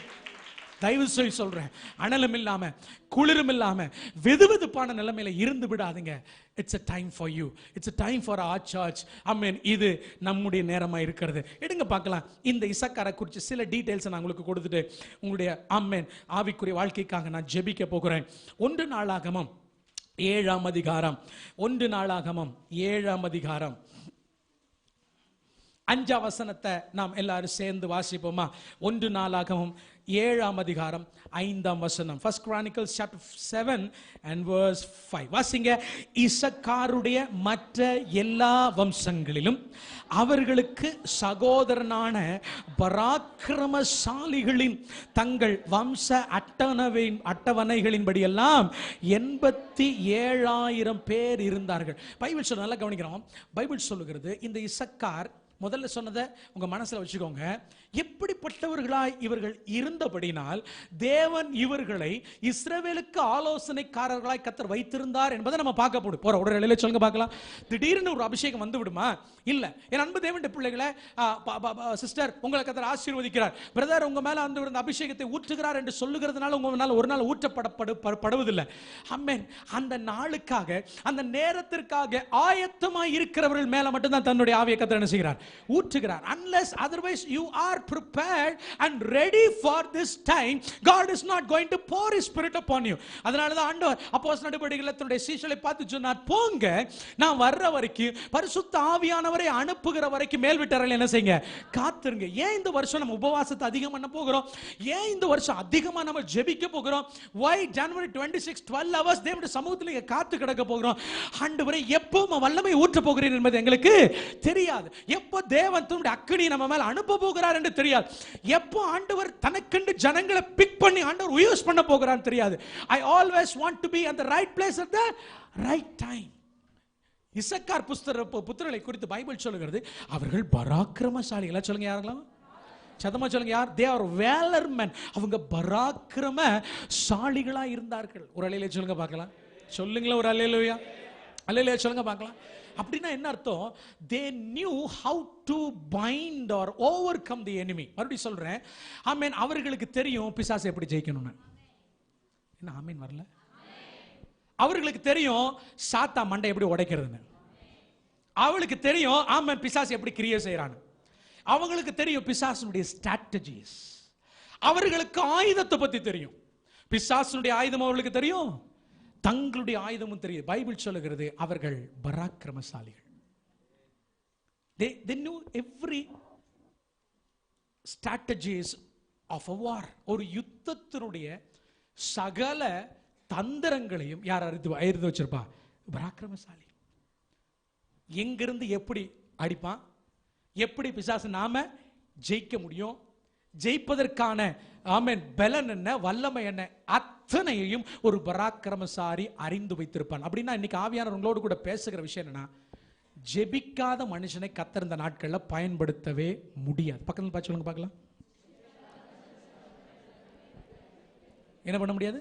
தயவு செய்து சொல்றேன், அனலும் இல்லாம குளிரும் இல்லாம வெதுவெதுப்பான நிலைமையில இருந்து விடாதீங்க. It's a time for you. It's a time for our church. ஆமென். இது நம்முடைய நேரமா இருக்கிறது. எடுங்க பார்க்கலாம். இந்த இசக்காரை குறித்து சில டீடைல்ஸ் நான் உங்களுக்கு கொடுத்துட்டு உங்களுடைய ஆமென் ஆவிக்குரிய வாழ்க்கைக்காக நான் ஜெபிக்க போகிறேன். 1 நாளாகமம் 7ஆம் அதிகாரம், 1 நாளாகமம் 7ஆம் அதிகாரம் 5ஆம் வசனத்தை நாம் எல்லாரும் சேர்ந்து வாசிப்போமா? 1 நாளாகமம் 7ஆம் அதிகாரம் 5ஆம் வசனம். First Chronicles chapter 7 and verse 5. வாசிங்க. இசக்காருடைய மற்ற எல்லா வம்சங்களிலும் அவர்களுக்கு சகோதரனான பராக்கிரமசாலிகளின் தங்கள் வம்ச அட்டவணைகளின்படி எல்லாம் 87,000 பேர் இருந்தார்கள். பைபிள் சொல்ல நல்லா கவனிக்கிறோம். பைபிள் சொல்லுகிறது, இந்த இசக்கார், முதல்ல சொன்னதை உங்க மனசுல வச்சுக்கோங்க, எப்படிப்பட்டவர்களாய் இவர்கள் இருந்தபடினால் தேவன் இவர்களை இஸ்ரவேலுக்கு ஆலோசனைக்காரர்களாய் கர்த்தர் வைத்திருந்தார் என்பதை நம்ம பார்க்க போற ஒரு நிலையில சொல்லுங்க பார்க்கலாம். திடீர்னு ஒரு அபிஷேகம் வந்து விடுமா? இல்ல. என் அன்பு தேவனுடைய பிள்ளைகளை, சிஸ்டர், உங்களை கர்த்தர் ஆசீர்வதிக்கிறார், பிரதர் உங்க மேல அந்த அபிஷேகத்தை ஊற்றுகிறார் என்று சொல்லுகிறதுனால உங்க மேல ஒரு நாள் ஊற்றப்படுவதில்லை. ஆமென். அந்த நாளுக்காக, அந்த நேரத்திற்காக ஆயத்தமாய் இருக்கிறவர்கள் மேல மட்டும்தான் தன்னுடைய ஆவியை கர்த்தர் என்ன செய்கிறார்? ஊற்றுகிறார். Unless otherwise you are prepared and ready for this time, God is not going to pour his spirit upon you. அதனால தான் ஆண்டவர் அப்போஸ்தலர் நடபடிகள் தன்னுடைய சீஷர்களை பார்த்து சொன்னார், போங்க, நான் வர்ற வரைக்கும், பரிசுத்த ஆவியானவரை அனுப்புகிற வரைக்கும் மேல் வீட்டறையில் என்ன செய்யுங்க? காத்துருங்க. ஏன் இந்த வருஷம் நம்ம உபவாசத்தை அதிகம் பண்ண போகிறோம்? ஏன் இந்த வருஷம் அதிகமா நம்ம ஜெபிக்க போகிறோம்? why January 26 12 hours தேவனுடைய சமூகத்தில் காத்து கிடக்க போகிறோம்? ஆண்டவரே எப்போ வல்லமை ஊற்ற போகிறீர் என்பது எங்களுக்கு தெரியாது. எப்போ தேவன் தன்னுடைய அக்கினி நம்ம மேல அனுப்ப போகிறார் என்று தெரியாது. எப்போ ஆண்டவர் தனக்கென்று ஜனங்களை பிக் பண்ணி ஆண்டவர் யூஸ் பண்ண போகிறார் தெரியாது. I always want to be at the right place at the right time. Issachar புத்திரரை குறித்து பைபிள் சொல்லுகிறது, அவர்கள் பராக்கிரமசாலிகளா. சொல்லுங்க யாரெல்லாம்? சதமா சொல்லுங்க யார்? they are valor men. அவங்க பராக்கிரமசாலிகளா இருந்தார்கள். ஒரு அல்லேலூயா சொல்லுங்க பார்க்கலாம். சொல்லுங்களா ஒரு அல்லேலூயா? அல்லேலூயா சொல்லுங்க பார்க்கலாம். அப்படின்னா என்ன அர்த்தம்? they knew how to bind or overcome the enemy. மறுபடியும் சொல்றேன், ஆமென். அவர்களுக்கு தெரியும் பிசாசை எப்படி ஜெயிக்கணும்னு. என்ன ஆமென் வரல? அவர்களுக்கு தெரியும் சாத்தா மண்டை எப்படி உடைக்கிறதுன்னு. அவளுக்கு தெரியும் ஆமென் பிசாசு எப்படி கிரியை செய்யறான்னு. அவங்களுக்கு தெரியும் பிசாசுடைய ஸ்ட்ராட்டஜிஸ். அவர்களுக்கு ஆயுதத்தை பத்தி தெரியும். பிசாசுடைய ஆயுதம் அவர்களுக்கு தெரியும், தங்களுடைய ஆயுதமும் தெரியும். பைபிள் சொல்லுகிறது அவர்கள் பராக்கிரமசாலிகள். they knew every strategies of a war. ஒரு யுத்தத்தினுடைய சகல தந்திரங்களையும் யார் அறிந்து வச்சிருப்பா? பராக்கிரமசாலி. எங்கிருந்து எப்படி அடிப்பான், எப்படி பிசாசு நாம ஜெயிக்க முடியும், ஜெயிப்பதற்கான ஆமென் பலன் என்ன, வல்லமை என்ன, அத்தனையையும் ஒரு பராக்கிரமசாரி அறிந்து வைத்திருப்பான். அப்படின்னா இன்னைக்கு ஆவியானவர் உங்களோடு கூட பேசுகிற விஷயம் என்னன்னா, ஜெபிக்காத மனுஷனை கர்த்தர் இந்த நாட்களில் பயன்படுத்தவே முடியாது. பக்கத்தில் பார்த்து சொல்லுங்க பார்க்கலாம். என்ன பண்ண முடியாது?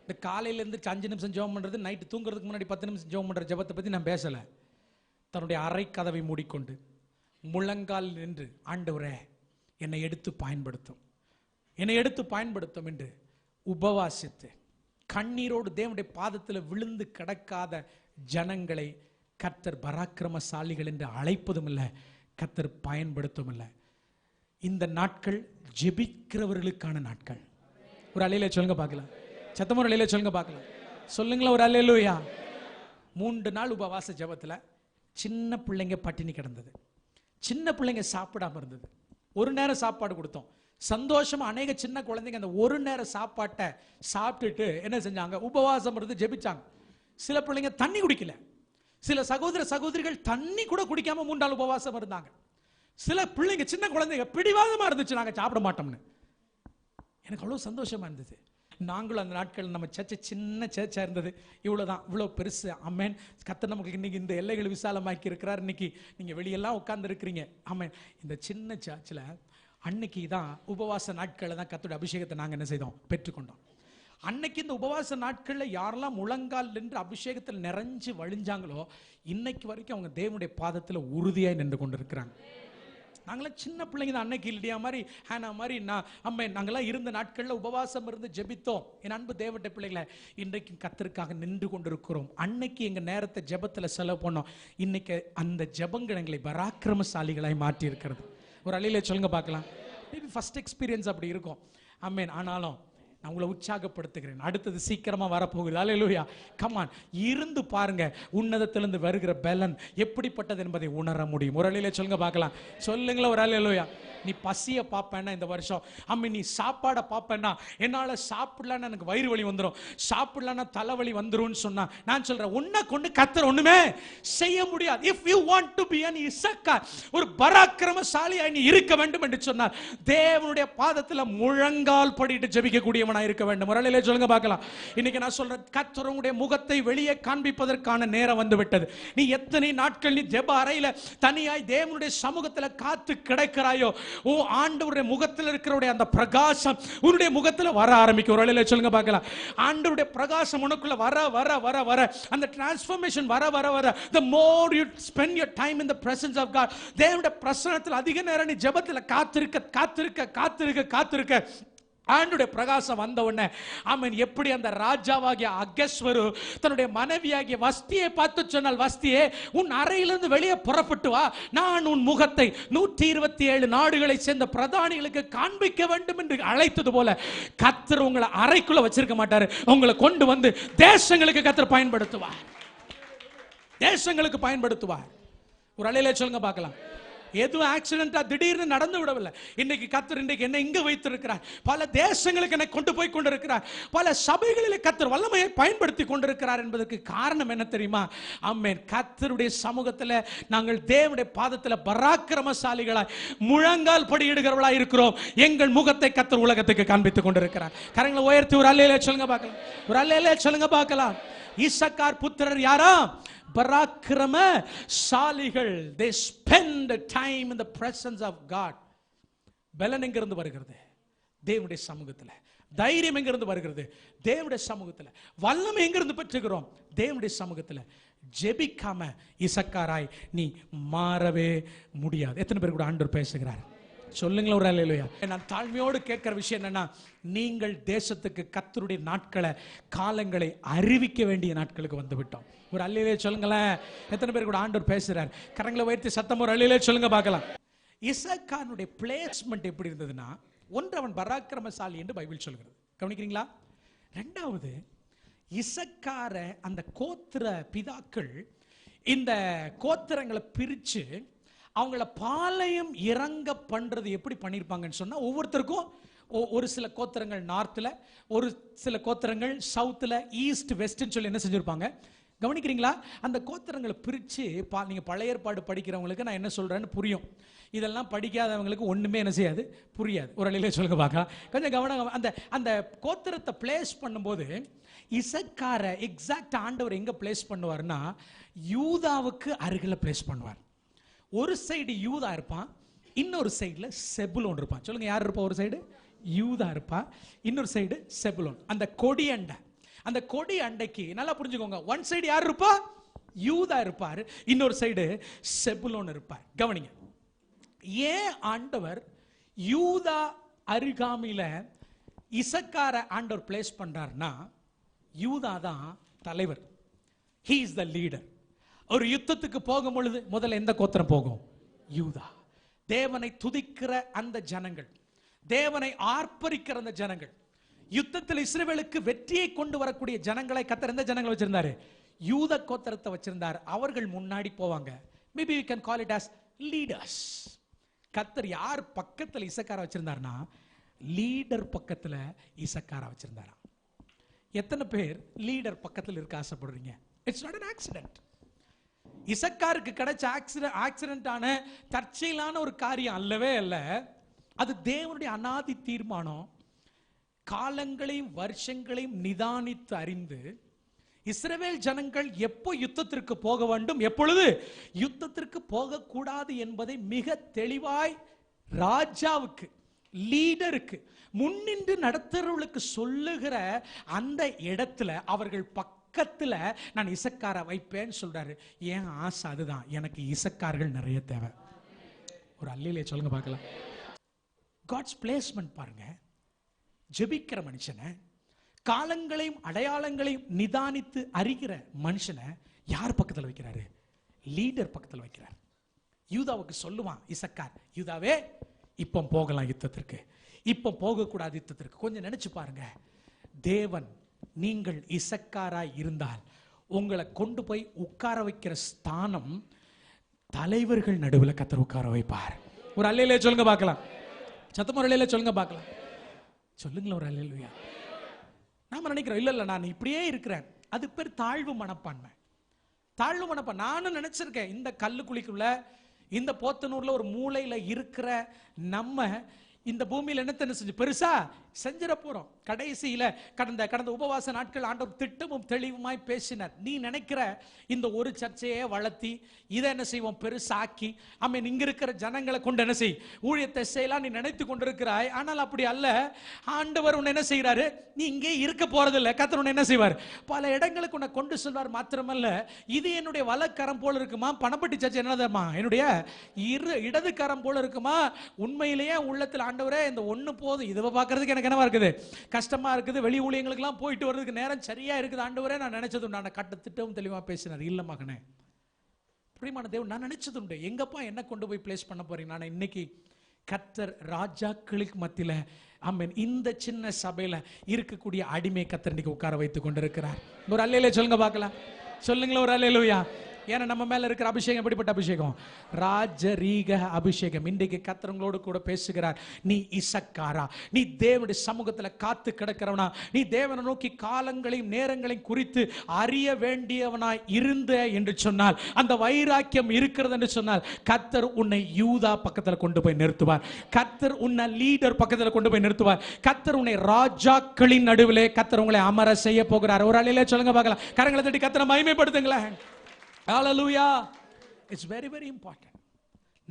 இந்த காலையிலேருந்து 5 நிமிஷம் ஜெபம் பண்ணுறது, நைட்டு தூங்குறதுக்கு முன்னாடி 10 நிமிஷம் ஜெபம் பண்ணுற ஜெபத்தை பற்றி நான் பேசலை. தன்னுடைய அறை கதவை மூடிக்கொண்டு முழங்கால் நின்று, ஆண்டவரே என்னை எடுத்து பயன்படுத்தும், என்னை எடுத்து பயன்படுத்தும் என்று உபவாசித்து கண்ணீரோடு தேவனுடைய பாதத்தில் விழுந்து கிடக்காத ஜனங்களை கர்த்தர் பராக்கிரமசாலிகள் என்று அழைப்பதும் இல்லை, கர்த்தர் பயன்படுத்தும் இல்லை. இந்த நாட்கள் ஜெபிக்கிறவர்களுக்கான நாட்கள். ஒரு அல்லேலூயா சொல்லுங்க பார்க்கலாம். சத்தமா ஒரு அல்லேலூயா சொல்லுங்க பார்க்கலாம். சொல்லுங்களா ஒரு அல்லேலூயா. 3 நாள் உபவாச ஜெபத்தில் சின்ன பிள்ளைங்க பட்டினி கிடந்தது, சின்ன பிள்ளைங்க சாப்பிடாம இருந்தது. ஒரு நேரம் சாப்பாடு கொடுத்தோம். சந்தோஷமா அநேக சின்ன குழந்தைங்க அந்த ஒரு நேரம் சாப்பாட்டை சாப்பிட்டுட்டு என்ன செஞ்சாங்க, உபவாசம் இருந்து ஜெபிச்சாங்க. சில பிள்ளைங்க தண்ணி குடிக்கல, சில சகோதரிகள் தண்ணி கூட குடிக்காம 3 நாள் உபவாசம் இருந்தாங்க. சில பிள்ளைங்க சின்ன குழந்தைங்க பிடிவாதமா இருந்துச்சு, நாங்க சாப்பிட மாட்டோம்னு. எனக்கு அவ்வளவு சந்தோஷமா இருந்தது. நாங்களும் அந்த நாட்கள் நம்ம சர்ச்சை சின்ன சர்ச்சா இருந்தது, இவ்வளவுதான், இவ்வளவு பெருசு. அம்மேன் கர்த்தர் நமக்கு இன்னைக்கு இந்த எல்லைகள் விசாலமாக்கி இருக்கிறார். இன்னைக்கு நீங்க வெளியெல்லாம் உட்கார்ந்து இருக்கிறீங்க. ஆமேன். இந்த சின்ன சர்ச்சில் அன்னைக்கு தான் உபவாச நாட்களில் தான் கர்த்தருடைய அபிஷேகத்தை நாங்கள் என்ன செய்தோம், பெற்றுக்கொண்டோம். அன்னைக்கு இந்த உபவாச நாட்களில் யாரெல்லாம் முழங்கால் நின்று அபிஷேகத்தில் நிறைஞ்சு வழிஞ்சாங்களோ, இன்னைக்கு வரைக்கும் அவங்க தேவனுடைய பாதத்தில் உறுதியாய் நின்று கொண்டு இருக்கிறாங்க. நாங்களாம் சின்ன பிள்ளைங்க தான். அன்னைக்கு இல்லையா மாதிரி ஹேனா மாதிரி நாங்களாம் இருந்த நாட்களில் உபவாசம் இருந்து ஜெபித்தோம். என் அன்பு தேவனுடைய பிள்ளைகளை, இன்றைக்கு கர்த்தருக்காக நின்று கொண்டிருக்கிறோம். அன்னைக்கு எங்கள் நேரத்தை ஜெபத்தில் செலவு பண்ணோம். இன்னைக்கு அந்த ஜெபங்கள் எங்களை பராக்கிரமசாலிகளாய் மாற்றி இருக்கிறது. ஒரு அலையில சொல்லுங்க பார்க்கலாம். மேபி ஃபர்ஸ்ட் எக்ஸ்பீரியன்ஸ் அப்படி இருக்கும். ஆமென். ஆனாலும் நான் உங்களை உற்சாகப்படுத்துகிறேன், அடுத்தது சீக்கிரமா வரப்போகுது. அல்லேலூயா. கம் ஆன், இருந்து பாருங்க, உன்னதத்திலிருந்து வருகிற பலன் எப்படிப்பட்டது என்பதை உணர முடியும். ஒரு அலையில சொல்லுங்க பார்க்கலாம். சொல்லுங்களா ஒரு அல்லேலூயா. நீ பசியை பார்ப்பேன்னா இந்த வருஷம், அம்மி நீ சாப்பாடை பார்ப்பேன்னா, என்னால் சாப்பிடலான்னு எனக்கு வயிறு வலி வந்துடும், சாப்பிடலான்னா தலைவலி வந்துரும்னு சொன்னா, நான் சொல்றேன், உன்னை கொண்டு கர்த்தர் ஒண்ணுமே செய்ய முடியாது. If you want to be an Issachar, ஒரு பராக்கிரமசாலியாய் நீ இருக்க வேண்டும் என்று சொன்னார், தேவனுடைய பாதத்தில் முழங்கால் படிட்டு ஜெபிக்கக்கூடியவனாய் இருக்க வேண்டும். ஒரு அலையிலே சொல்லுங்க பார்க்கலாம். இன்னைக்கு நான் சொல்றேன், கர்த்தர் உங்களுடைய முகத்தை வெளியே காண்பிப்பதற்கான நேரம் வந்து விட்டது. நீ எத்தனை நாட்கள் நீ ஜெப அறையில தனியாய் தேவனுடைய சமூகத்தில் காத்து கிடைக்கிறாயோ, ஓ ஆண்டவருடைய முகத்தில் இருக்கிற அந்த பிரகாசம் உன்னுடைய முகத்தில் வர ஆரம்பிக்கும். ஒரு அலையில சொல்லுங்க பார்க்கலாம். ஆண்டவருடைய பிரகாசம் உனக்குள்ள வர வர வர வர அந்த டிரான்ஸ்ஃபர்மேஷன் வர வர வர, the more you spend your time in the presence of God, தேவனுடைய பிரசன்னத்தில் அதிக நேரம் நீ ஜெபத்தில் காத்திருக்க காத்திருக்க காத்திருக்க காத்திருக்க, ஆண்டுடைய பிரகாசம் வந்த உடனே, ஆமென், எப்படி அந்த ராஜாவாகிய அகஸ்வரு தன்னுடைய மனைவியாகிய வஸ்தியை பார்த்து சொன்னால், வஸ்தியே உன் அறையிலிருந்து வெளியே புறப்பட்டு வா, நான் உன் முகத்தை 127 நாடுகளை சேர்ந்த பிரதானிகளுக்கு காண்பிக்க வேண்டும் என்று அழைத்தது போல, கர்த்தர் உங்களை அறைக்குள்ள வச்சிருக்க மாட்டாரு, உங்களை கொண்டு வந்து தேசங்களுக்கு கர்த்தர் பயன்படுத்துவார், தேசங்களுக்கு பயன்படுத்துவார். ஒரு அலையில சொல்லுங்க பார்க்கலாம். எதுவும் ஆக்சிடென்ட்டா திடீர்னு நடந்து விடவில்லை. இன்னைக்கு கர்த்தர் இன்றைக்கு என்ன இங்க வைத்திருக்கிறார், பல தேசங்களுக்கு என்னை கொண்டு போய் கொண்டிருக்கிறார், பல சபைகளில் கர்த்தர் வல்லமையை பயன்படுத்தி கொண்டிருக்கிறார் என்பதற்கு காரணம் என்ன தெரியுமா? ஆமென். கர்த்தருடைய சமூகத்தில் நாங்கள் தேவனுடைய பாதத்தில் பராக்கிரமசாலிகளாய் முழங்கால் படியிடுகிறவர்களாய் இருக்கிறோம். எங்கள் முகத்தை கர்த்தர் உலகத்துக்கு காண்பித்துக் கொண்டிருக்கிறார். கரங்களை உயர்த்தி ஒரு அல்லேலூயா சொல்லுங்க பார்க்கலாம். ஒரு அல்லேலூயா சொல்லுங்க பார்க்கலாம். இசக்கார் புத்திரர் யாரா? பராக்கிரமசாலிகள். They spend time in the presence of God. பலன் எங்கிருந்து வருகிறது? தேவனுடைய சமூகத்தில். தைரியம் எங்கிருந்து வருகிறது? தேவனுடைய சமூகத்தில். வல்லமை எங்கிருந்து பெற்றுகிறோம்? தேவனுடைய சமூகத்தில். ஜெபிக்காம இசக்காராய் நீ மாறவே முடியாது. எத்தனை பேர் கூட ஆண்டவர் பேசுகிறார்? சொல்லுங்களேன் ஒரு அல்லேலூயா. நான் தாழ்மையோடு கேட்கிற விஷயம் என்னன்னா, நீங்கள் தேசத்துக்கு கர்த்தருடைய நாட்களை காலங்களை அறிவிக்க வேண்டிய நாட்களுக்கு வந்து விட்டோம். ஒரு அல்லேலூயா சொல்லுங்களேன். எத்தனை பேர் கூட ஆண்டவர் பேசுறார்? கரங்களை உயர்த்தி சத்தம் ஒரு அல்லேலூயா சொல்லுங்க பார்க்கலாம். இசக்காருடைய பிளேஸ்மெண்ட் எப்படி இருந்ததுன்னா, ஒன்று, அவன் பராக்கிரமசாலி என்று பைபிள் சொல்கிறது. கவனிக்கிறீங்களா? ரெண்டாவது, இசக்கார அந்த கோத்திர பிதாக்கள் இந்த கோத்திரங்களை பிரிச்சு அவங்கள பாளையம் இறங்க பண்றது எப்படி பண்ணியிருப்பாங்கன்னு சொன்னா, ஒவ்வொருத்தருக்கும் ஒரு சில கோத்திரங்கள் நார்த்தில், ஒரு சில கோத்திரங்கள் சவுத்தில், ஈஸ்ட் வெஸ்ட்னு சொல்லி என்ன செஞ்சிருப்பாங்க, கவனிக்கிறீங்களா? அந்த கோத்திரங்களை பிரித்து நீங்கள் பழைய ஏற்பாடு படிக்கிறவங்களுக்கு நான் என்ன சொல்கிறேன்னு புரியும். இதெல்லாம் படிக்காதவங்களுக்கு ஒன்றுமே என்ன செய்யாது, புரியாது. ஒரு அலையிலே சொல்லுங்க பார்க்கலாம். கொஞ்சம் கவனம். அந்த கோத்திரத்தை பிளேஸ் பண்ணும்போது இசக்கார எக்ஸாக்ட் ஆண்டவர் எங்கே பிளேஸ் பண்ணுவார்னா யூதாவுக்கு அருகில் பிளேஸ் பண்ணுவார். ஒரு சைடு யூதா இருப்பான், இன்னொரு சைடில் செபுலோன் இருப்பான். சொல்லுங்க, யார் இருப்பா? ஒரு சைடு யூதா இருப்பா, இன்னொரு சைடு செபுலோன். அந்த கொடி அண்டை, அந்த கொடி அண்டைக்கு நல்லா புரிஞ்சுக்கோங்க, ஒன் சைடு யார் இருப்பா? யூதா இருப்பார், இன்னொரு சைடு செபுலோன் இருப்பார். கவனிங்க, ஏன் ஆண்டவர் யூதா அருகாமையில இசக்கார ஆண்டவர் பிளேஸ் பண்றார்னா, யூதா தான் தலைவர், he is the leader. ஒரு யுத்தத்துக்கு போகும் பொழுது முதல்ல எந்த கோத்திரம் போகும்? யூதா. தேவனை துதிக்கிற அந்த ஜனங்கள், தேவனை ஆர்ப்பரிக்கிற அந்த ஜனங்கள், யுத்தத்தில் இஸ்ரவேலுக்கு வெற்றியை கொண்டு வரக்கூடிய ஜனங்களை கர்த்தர் எந்த ஜனங்களை வச்சிருந்தாரு? யூத கோத்திரத்தை வச்சிருந்தார். அவர்கள் முன்னாடி போவாங்க. Maybe we can call it as leaders. கர்த்தர் யார் பக்கத்தில் இசக்கார வச்சிருந்தார்னா லீடர் பக்கத்தில் இசக்கார வச்சிருந்தாரா? எத்தனை பேர் லீடர் பக்கத்தில் இருக்க ஆசைப்படுறீங்க? It's not an accident. இசக்காருக்கு கிடைச்ச ஆக்சிடென்ட் ஆன தற்செயலான ஒரு காரியம் அல்லவே அல்ல. அது தேவனுடைய அநாதி தீர்மானம். காலங்களையும் வருஷங்களையும் நிதானித்து அறிந்து இஸ்ரவேல் ஜனங்கள் எப்போ யுத்தத்திற்கு போக வேண்டும், எப்பொழுது யுத்தத்திற்கு போகக்கூடாது என்பதை மிக தெளிவாய் ராஜாவுக்கு, லீடருக்கு, முன்னின்று நடத்துறவர்களுக்கு சொல்லுகிற அந்த இடத்துல அவர்கள் பக்கத்துல நான் இசக்கார வைப்பேன்னு சொல்றாரு. ஏன் ஆசை அதுதான், எனக்கு இசக்கார்கள் நிறைய தேவை. ஒரு அல்லையிலே சொல்லுங்க பார்க்கலாம். காட்ஸ் பிளேஸ்மெண்ட் பாருங்க. ஜெபிக்கிற மனுஷனை, காலங்களையும் அடையாளங்களையும் நிதானித்து அறிகிற மனுஷனை யார் பக்கத்தில் வைக்கிறாரு? லீடர் பக்கத்தில் வைக்கிறார். யூதாவுக்கு சொல்லுவான் இசக்கார், யூதாவே இப்போ போகலாம் யுத்தத்திற்கு, இப்போ போகக்கூடாது யுத்தத்திற்கு. கொஞ்சம் நினைச்சு பாருங்க, தேவன் நீங்கள் இசக்காராய் இருந்தால் உங்களை கொண்டு போய் உட்கார வைக்கிற ஸ்தானம் தலைவர்கள் நடுவில் கர்த்தர் உட்கார வைப்பார். ஒரு அல்லையிலே சொல்லுங்க பார்க்கலாம். சத்தமா ஒரு அல்லையிலே சொல்லுங்க பார்க்கலாம். சொல்லுங்களேன் ஒரு அல்லேலூயா. நாம நினைக்கிறோம் இல்ல நான் இப்படியே இருக்கிறேன், அது பேர் தாழ்வு மனப்பான்மை. தாழ்வு மனப்பான்மை. நானும் நினைச்சிருக்கேன், இந்த கல்லுக்குழிக்குள்ள, இந்த போத்தனூர்ல ஒரு மூலையில இருக்கிற நம்ம இந்த பூமியில் என்ன செஞ்சு பெருசா செஞ்சிட போறோம். கடைசியில கடந்த உபவாச நாட்கள் ஆண்டவர் திட்டமும் தெளிவுமாய் பேசினார். நீ நினைக்கிற இந்த ஒரு சர்ச்சையே வளர்த்தி இதை என்ன செய்வோம், பெருசாக்கி ஆமென் இங்க இருக்கிற ஜனங்களை கொண்டு என்ன செய், ஊழியத்தை செய்யலாம் நீ நினைத்து கொண்டிருக்கிறாய். ஆனால் அப்படி அல்ல. ஆண்டவர் உன்னை என்ன செய்யறாரு, நீ இங்கே இருக்க போறது இல்லை. கர்த்தர் உன்னை என்ன செய்வார், பல இடங்களுக்கு உன்னை கொண்டு செல்வார். மாத்திரமல்ல, இது என்னுடைய வலக்கரம் போல இருக்குமா, பணப்பட்டி சர்ச்சை என்னதுமா என்னுடைய இடது கரம் போல இருக்குமா. உண்மையிலேயே உள்ளத்தில் ஆண்டவரே இந்த ஒண்ணு போதும், இதை பார்க்கறதுக்கு எனக்கு என்னவா இருக்குது, கஷ்டமா இருக்குது, வெளி ஊழியங்களுக்கெல்லாம் போயிட்டு வர்றதுக்கு நேரம் சரியா இருக்குது ஆண்டவரே, நான் நினைச்சது நான் கட்ட திட்டமும் தெளிவா பேசினார். இல்ல மகனே, பிரியமான தேவன், நான் நினைச்சது உண்டு, எங்கப்பா என்ன கொண்டு போய் பிளேஸ் பண்ண போறீங்க. நான் இன்னைக்கு கர்த்தர் ராஜாக்களுக்கு மத்தியில ஆமென் இந்த சின்ன சபையில இருக்கக்கூடிய அடிமை கர்த்தர் இன்னைக்கு உட்கார வைத்துக் கொண்டிருக்கிறார். ஒரு அல்லேலூயா சொல்லுங்க பார்க்கலாம். சொல்லுங்களேன் ஒரு அல்லேலூயா. ஏன்னா நம்ம மேல இருக்கிற அபிஷேகம் எப்படிப்பட்ட அபிஷேகம், ராஜரீக அபிஷேகம். இன்றைக்கு கர்த்தர் உங்களோடு கூட பேசுகிறார். நீ இசக்காரா, நீ தேவனுடைய சமூகத்தில் காத்து கிடக்கிறவனா, நீ தேவனை நோக்கி காலங்களையும் நேரங்களையும் குறித்து அறிய வேண்டியவனாய் இருந்த என்று சொன்னால், அந்த வைராக்கியம் இருக்கிறது என்று சொன்னால், கர்த்தர் உன்னை யூதா பக்கத்தில் கொண்டு போய் நிறுத்துவார். கர்த்தர் உன்னை லீடர் பக்கத்தில் கொண்டு போய் நிறுத்துவார். கர்த்தர் உன்னை ராஜாக்களின் நடுவிலே கர்த்தர் உங்களை அமர செய்ய போகிறார். ஒரு அலையிலே சொல்லுங்க பார்க்கலாம். கரங்களை தட்டி கர்த்தரை மகிமைப்படுத்துங்களேன். Hallelujah. It's very very important.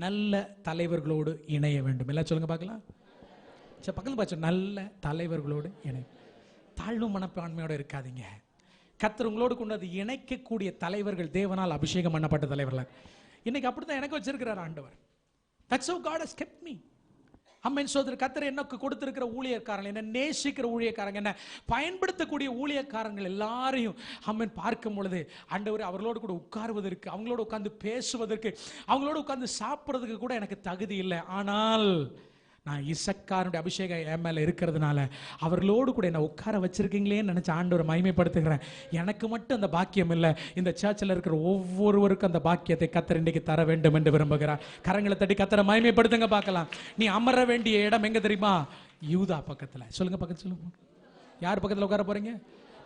நல்ல தலைவர்களோடு இணைய வேண்டும். எல்லாம் சொல்லுங்க பார்க்கலாம். சரி, பக்கத்துல பாச்சு, நல்ல தலைவர்களோடு இணை. தாழ்வு மனப்பான்மையோடு இருக்காதீங்க. கர்த்தர் உங்களோடு கொண்டு அது இணைக்கக்கூடிய தலைவர்கள் தேவனால் அபிஷேகம் பண்ணப்பட்ட தலைவர்கள். இன்னைக்கு அப்படித்தான் எனக்கு வச்சிருக்கிறார் ஆண்டவர். That's how God has kept me. அம்மன் சோதரர், கர்த்தர் எனக்கு கொடுத்திருக்கிற ஊழியக்காரங்க, என்ன நேசிக்கிற ஊழியக்காரங்க, என்ன பயன்படுத்தக்கூடிய ஊழியக்காரங்கள் எல்லாரையும் அம்மன் பார்க்கும் பொழுது ஆண்டவர் அவர்களோடு கூட உட்காருவதற்கு, அவங்களோட உட்கார்ந்து பேசுவதற்கு, அவங்களோட உட்கார்ந்து சாப்பிட்றதுக்கு கூட எனக்கு தகுதி இல்லை. ஆனால் நான் இசக்காரனுடைய அபிஷேகம் என் மேல இருக்கிறதுனால அவர்களோடு கூட என்ன உட்கார வச்சிருக்கீங்களேன்னு நினைச்ச ஆண்டவரை மகிமைப்படுத்துகிறேன். எனக்கு மட்டும் அந்த பாக்கியம் இல்லை, இந்த சர்ச்சில் இருக்கிற ஒவ்வொருவருக்கும் அந்த பாக்கியத்தை கர்த்தர் இன்றைக்கு தர வேண்டும் என்று விரும்புகிறார். கரங்களை தட்டி கர்த்தரை மகிமைப்படுத்துங்க பார்க்கலாம். நீ அமர வேண்டிய இடம் எங்க தெரியுமா? யூதா பக்கத்துல. சொல்லுங்க, பக்கத்துல சொல்லுங்க. யார் பக்கத்துல உட்கார போறீங்க?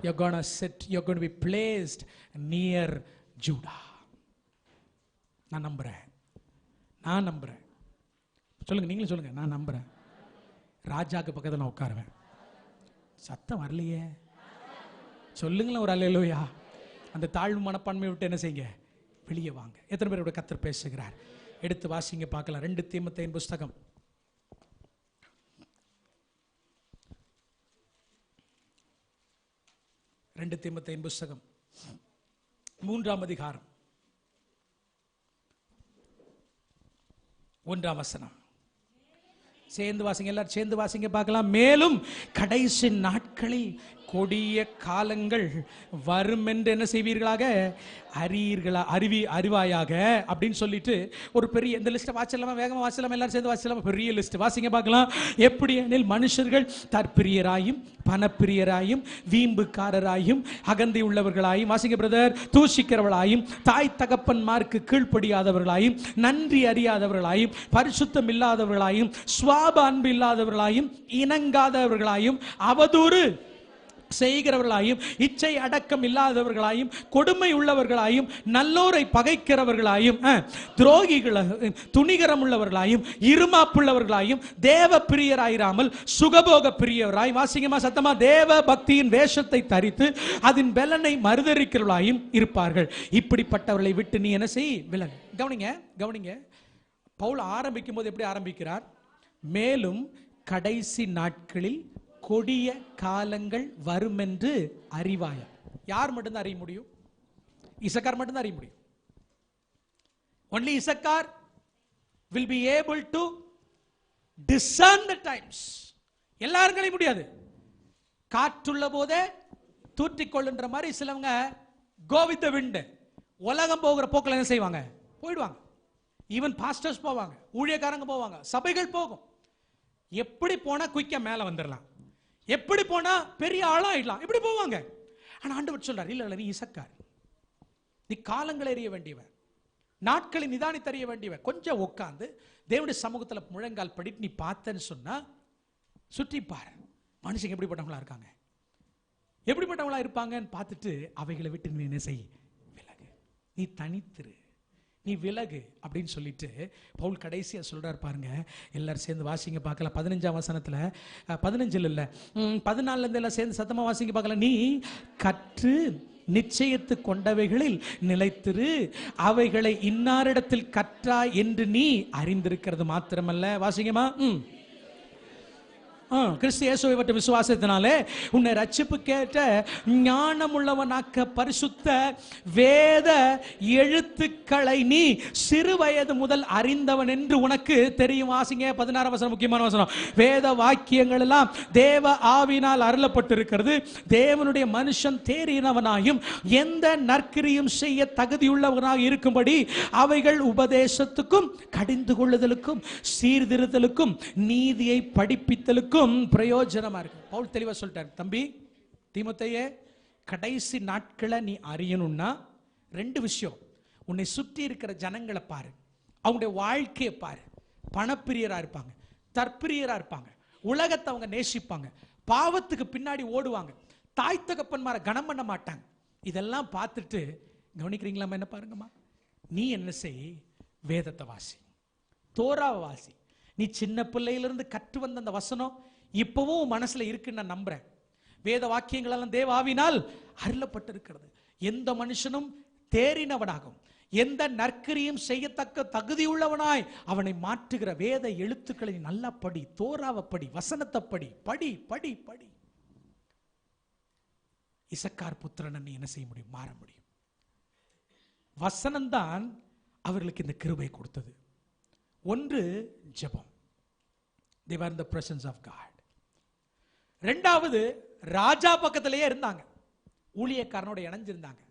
you're going to sit, you're going to be placed near Judah. நான் நம்புறேன். சொல்லுங்க, நீங்களும் சொல்லுங்க, நான் நம்புறேன். ராஜாக்கு பக்கத்தில் நான் உட்காருவேன். சத்தம் வரலையே, சொல்லுங்களேன் ஒரு அல்லேலூயா. அந்த தாழ்வு மனப்பான்மை விட்டு என்ன செய்யுங்க, வெளியே வாங்க. எத்தனை பேரோட கர்த்தர் பேசுகிறார்? எடுத்து வாசிங்க பார்க்கலாம். 2 தீமோத்தேயுவின் புஸ்தகம் 2 தீமோத்தேயுவின் புஸ்தகம் 3ஆம் அதிகாரம் 1ஆம் வசனம். சேர்ந்து வாசிங்க, எல்லாரும் சேர்ந்து வாசிங்க பார்க்கலாம். மேலும் கடைசி நாட்களில் கொடிய காலங்கள் வரும் என்று என்ன செய்வீர்களாக, அறிவாயாக அப்படின்னு சொல்லிட்டு ஒரு பெரிய இந்த லிஸ்ட்டை வாசிடலாமா? வேகமாக வாசிடலாமா? எல்லாரும் சேர்ந்து வாசிடலாமா? பெரிய லிஸ்ட் வாசிங்க பார்க்கலாம். எப்படி எனில் மனுஷர்கள் தற்பிரியராயும் பணப்பிரியராயும் வீம்புக்காரராயும் அகந்தை உள்ளவர்களாயும், வாசிங்க பிரதர், தூஷிக்கிறவர்களாயும் தாய் தகப்பன்மார்க்கு கீழ்ப்படியாதவர்களாயும் நன்றி அறியாதவர்களாயும் பரிசுத்தம் இல்லாதவர்களாயும் சுவாப அன்பு இல்லாதவர்களாயும் இணங்காதவர்களாயும் அவதூறு செய்கிறவர்களாயும் இச்சை அடக்கம் இல்லாதவர்களாயும் கொடுமை உள்ளவர்களாயும் நல்லோரை பகைக்கிறவர்களாயும் துரோகிகளாயும் துணிகரம் உள்ளவர்களாயும் இருமாப்புள்ளவர்களாயும் தேவ பிரியராயிராமல் சுகபோக பிரியராய், வாசிங்கமா சத்தமா, தேவ பக்தியின் வேஷத்தை தரித்து அதன் பலனை மறுதரிக்கிறவர்களாயும் இருப்பார்கள். இப்படிப்பட்டவர்களை விட்டு நீ என்ன செய், விலகு. கவனிங்க, பவுல் ஆரம்பிக்கும் போது எப்படி ஆரம்பிக்கிறார்? மேலும் கடைசி நாட்களில் கொடிய காலங்கள் வரும் என்று அறிவாயா. யார் மட்டும்தான் அறிய முடியும்? இசக்கார் மட்டும்தான் அறிய முடியும். only Issachar will be able to discern the times. எல்லாரும் அறிய முடியாது. காற்றுள்ள போதே தூற்றிக்கொள்ளுன்ற மாதிரி சிலவங்க go with the wind, உலகம் போகிற போக்கில் என்ன செய்வாங்க, போயிடுவாங்க. ஈவன் பாஸ்டர்ஸ் போவாங்க, ஊழியக்காரங்க போவாங்க, சபைகள் போகும். எப்படி போனா குயிக்கா மேல வந்துடலாம், எப்படி போனா பெரிய ஆளா ஆயிடலாம், இப்படி போவாங்க. ஆனா ஆண்டவர் சொல்றார், இல்ல நீ இசக்கார், நீ காலங்களை அறிய வேண்டியவன், நாட்களை நிதானித்து அறிய வேண்டியவன். கொஞ்சம் உட்கார்ந்து தேவனுடைய சமூகத்துல முழங்கால் படிட்டு நீ பார்த்தேன்னு சொன்னா சுற்றி பாரு, மனுஷங்க எப்படிப்பட்டவங்களா இருக்காங்க, எப்படிப்பட்டவங்களா இருப்பாங்கன்னு பார்த்துட்டு அவைகளை விட்டு நீ என்ன செய், விலகு, நீ தனித்திரு, நீ விலகு அப்படின்னு சொல்லிட்டு பவுல் கடைசியா சொல்றார் பாருங்க. எல்லாரும் சேர்ந்து வாசிங்க பார்க்கலாம். 15ஆம் வசனத்துல, 15 இல்ல 14 இருந்து எல்லாம் சேர்ந்து சத்தமா வாசிங்க பார்க்கலாம். நீ கற்று நிச்சயத்து கொண்டவைகளில் நிலைத்திரு, அவைகளை இன்னாரிடத்தில் கற்றா என்று நீ அறிந்திருக்கிறது மாத்திரமல்ல. வாசிங்கம்மா. கிறிஸ்து இயேசுவை பற்றி விசுவாசத்தினாலே உன்னை ரட்சிப்பு கேட்ட ஞானமுள்ளவனாக்க பரிசுத்த வேத எழுத்துக்களை நீ சிறு வயது முதல் அறிந்தவன் என்று உனக்கு தெரியும். வாசிங்க 16 வசனம், முக்கியமான வசனம். வேத வாக்கியங்கள் எல்லாம் தேவ ஆவியினால் அருளப்பட்டிருக்கிறது, தேவனுடைய மனுஷன் தேறினவனாயும் எந்த நற்கிரியும் செய்ய தகுதியுள்ளவனாக இருக்கும்படி அவைகள் உபதேசத்துக்கும் கடிந்து கொள்ளுதலுக்கும் சீர்திருத்தலுக்கும் நீதியை படிப்பித்தலுக்கும் பிரயோஜனமா இருக்கு. பவுல் தெளிவா சொல்லிட்டார், தம்பி தீமோத்தேயே, கடைசி நாட்களை நீ அறியணும்னா 2 விஷயம். உன்னை சுற்றி இருக்கிற ஜனங்களை பாரு, அவங்களுடைய வாழ்க்கையை பாரு. பணப்பிரியரா இருப்பாங்க, தற்பிரியரா இருப்பாங்க, உலகத்தை அவங்க நேசிப்பாங்க, பாவத்துக்கு பின்னாடி ஓடுவாங்க, தாய் தகப்பன்மாரை கனம் பண்ண மாட்டாங்க. இதெல்லாம் பார்த்துட்டு கவனிக்கிறீங்களா? என்ன பாருங்கம்மா, நீ என்ன செய், வேதத்தை வாசி, தோராவை வாசி. நீ சின்ன பிள்ளையிலிருந்து கற்று வந்த அந்த வசனம் இப்பவும் மனசுல இருக்குன்னு நான் நம்புறேன். வேத வாக்கியங்கள் எல்லாம் தேவ ஆவியினால் அருளப்பட்டிருக்கிறது. எந்த மனுஷனும் தேறினவனாகும், எந்த நற்கிரியும் செய்யத்தக்க தகுதியுள்ளவனாய் அவனை மாற்றுகிற வேத எழுத்துக்களை நல்லா படி, தோராவை படி, வசனத்தை படி, படி படி படி. இசக்கார் புத்திரன் நீ என்ன செய்ய முடியும், மாற முடியும். வசனம்தான் அவர்களுக்கு இந்த கிருபை கொடுத்தது. ஒன்று ஜெபம், they were in the presence of God. ரெண்டாவது, ராஜா பக்கத்திலேயே இருந்தாங்க, ஊழியக்காரனோட இணைஞ்சிருந்தாங்க.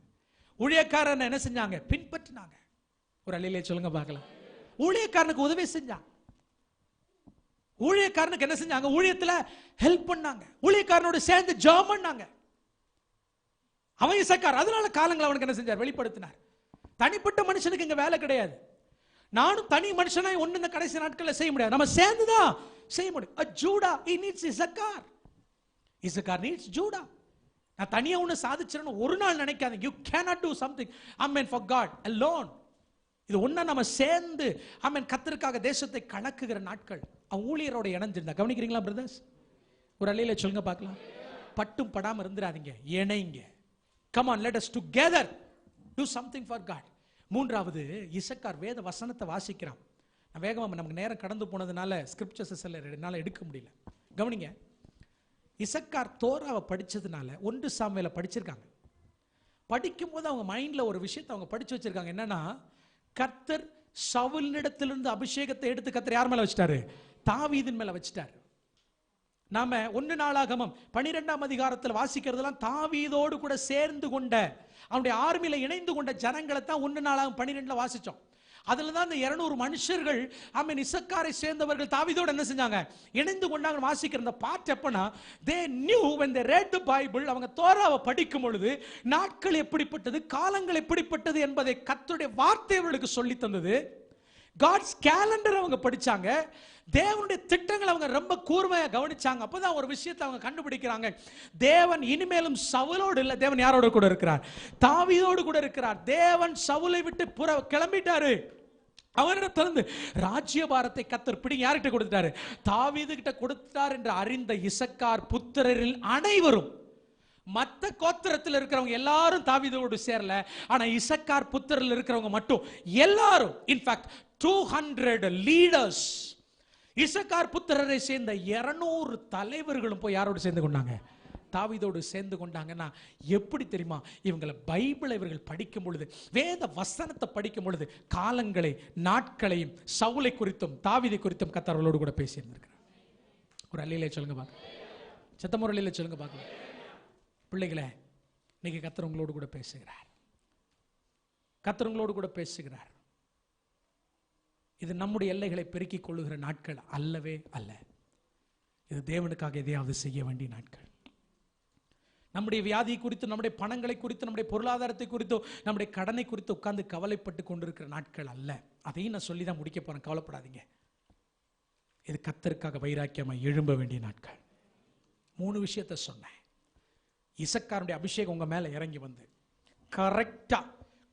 ஊழியக்காரன் என்ன செஞ்சாங்க, பின்பற்றினாங்க. ஒரு அல்லேலூயா சொல்லுங்க பார்க்கலாம். ஊழியக்காரனுக்கு உதவி செஞ்சாங்க, ஊழியக்காரனுக்கு என்ன செஞ்சாங்க, ஊழியத்துல ஹெல்ப் பண்ணாங்க, ஊழியக்காரனோட சேர்ந்து ஜெபம் பண்ணாங்க. அவன் இசக்கார், அதனால காலங்கள் அவனுக்கு என்ன செஞ்சார், வெளிப்படுத்தினார். தனிப்பட்ட மனுஷனுக்கு இங்க வேலை கிடையாது. நானும் தனி மனுஷனாய் ஒண்ணு இந்த கடைசி நாட்களில் செய்ய முடியாது, நம்ம சேர்ந்துதான் செய்ய முடியும். Judah, he needs Issachar. Issachar needs Judah. நான் தனியா ஒன்று சாதிச்சிடணும் ஒரு நாள் நினைக்காதீங்க. You cannot do something amen for God alone. இது ஒண்ணா நம்ம சேர்ந்து ஆமென் கர்த்தருக்காக தேசத்தை கலக்குகிற நாட்கள். ஊழியரோட இணைஞ்சிருந்தா கவனிக்கிறீங்களா பிரதர்ஸ்? ஒரு அல்லேலூயா சொல்லுங்க பார்க்கலாம். பட்டும் படாம இருந்துராதீங்க, இணைங்க. come on let us together do something for God. மூன்றாவது, இசக்கார் வேத வசனத்தை வாசிக்கிறான். நான் வேகமா நமக்கு நேரம் கடந்து போனதுனால ஸ்கிரிப்சர்ஸ் எல்லாம் எடுக்க முடியல. கவனிங்க, இசக்கார் தோராவை படிச்சதுனால 1 சாமுவேலை படிச்சிருக்காங்க. படிக்கும் போது அவங்க மைண்ட்ல ஒரு விஷயத்தை அவங்க படிச்சு வச்சிருக்காங்க. என்னன்னா, கர்த்தர் சவுலினிடத்திலிருந்து அபிஷேகத்தை எடுத்து கர்த்தர் யார் மேல வச்சிட்டாரு? தாவீதின் மேல வச்சிட்டாரு. நாம 1 நாளாகமம் 12ஆம் அதிகாரத்தில் வாசிக்கிறதெல்லாம் தாவீதோடு கூட சேர்ந்து கொண்ட அவனுடைய ஆர்மியில இணைந்து கொண்ட ஜனங்களை தான் 1 நாளாகமம் 12ல வாசிச்சோம். அதுல தான் இந்த 200 மனுஷர்கள் ஆமென் இசக்காரை சேர்ந்தவர்கள் தாவீதோடு என்ன செஞ்சாங்க? இணைந்து கொண்டாங்க. வாசிக்கிற இந்த பார்ட் எப்பனா, they knew when they read the Bible, அவங்க தோராவை படிக்கும் பொழுது நாட்கள் எப்படிப்பட்டது, காலங்கள் எப்படிப்பட்டது என்பதை கர்த்தருடைய வார்த்தை அவர்களுக்கு சொல்லி தந்தது. God's calendar அவங்க படிச்சாங்க. தேவனுடைய திட்டங்களை அவங்க ரொம்ப கூர்மையா கவனிச்சாங்க. அப்பதான் ஒரு விஷயத்தை அவங்க கண்டுபிடிக்கிறாங்க. தேவன் இனிமேலும் சவுலோடு இல்ல, தேவன் யாரோட கூட இருக்கிறார்? தாவீதோடு கூட இருக்கிறார். தேவன் சவுலை விட்டு கிளம்பிட்டாரு. அவரிடத்திலிருந்து ராஜ்யபாரத்தை கர்த்தர் பிடிங்க யார்கிட்ட கொடுத்தாரு? தாவீது கிட்ட கொடுத்தார் என்று அறிந்த இசக்கார் புத்திரரில் அனைவரும், மற்ற கோத்திரத்தில் இருக்கிறவங்க எல்லாரும் தாவீதோடு சேரல, ஆனா இசக்கார் புத்திரரில் இருக்கிறவங்க மட்டும் எல்லாரும், இன்ஃபேக்ட் 200 லீடர்ஸ், இசக்கார் புத்திரரை சேர்ந்த 200 தலைவர்களும் போய் யாரோடு சேர்ந்து கொண்டாங்க? தாவீதோடு சேர்ந்து கொண்டாங்கன்னா எப்படி தெரியுமா? இவங்களை பைபிளை இவர்கள் படிக்கும் பொழுது, வேத வசனத்தை படிக்கும் பொழுது காலங்களை நாட்களையும் சவுலை குறித்தும் தாவீதை குறித்தும் கர்த்தரோடு கூட பேசி இருந்திருக்கிறார். ஒரு அல்லேலூயா சொல்லுங்க பாக்க, சத்தமொரு அல்லேலூயா சொல்லுங்க பாக்க. பிள்ளைகளே, இன்னைக்கு கர்த்தர் உங்களோடு கூட பேசுகிறார். கர்த்தர் உங்களோடு கூட பேசுகிறார். இது நம்முடைய எல்லைகளை பெருக்கிக் கொள்ளுகிற நாட்கள் அல்லவே அல்ல. இது தேவனுக்காக எதையாவது செய்ய வேண்டிய நாட்கள். நம்முடைய வியாதி குறித்து, நம்முடைய பணங்களை குறித்து, நம்முடைய பொருளாதாரத்தை குறித்தோ, நம்முடைய கடனை குறித்து உட்கார்ந்து கவலைப்பட்டு கொண்டிருக்கிற நாட்கள் அல்ல. அதையும் நான் சொல்லி தான் முடிக்க போறேன், கவலைப்படாதீங்க. இது கர்த்தருக்காக வைராக்கியமா எழும்ப வேண்டிய நாட்கள். 3 விஷயத்தை சொன்னேன். இசக்காருடைய அபிஷேகம் உங்க மேல இறங்கி வந்து கரெக்டா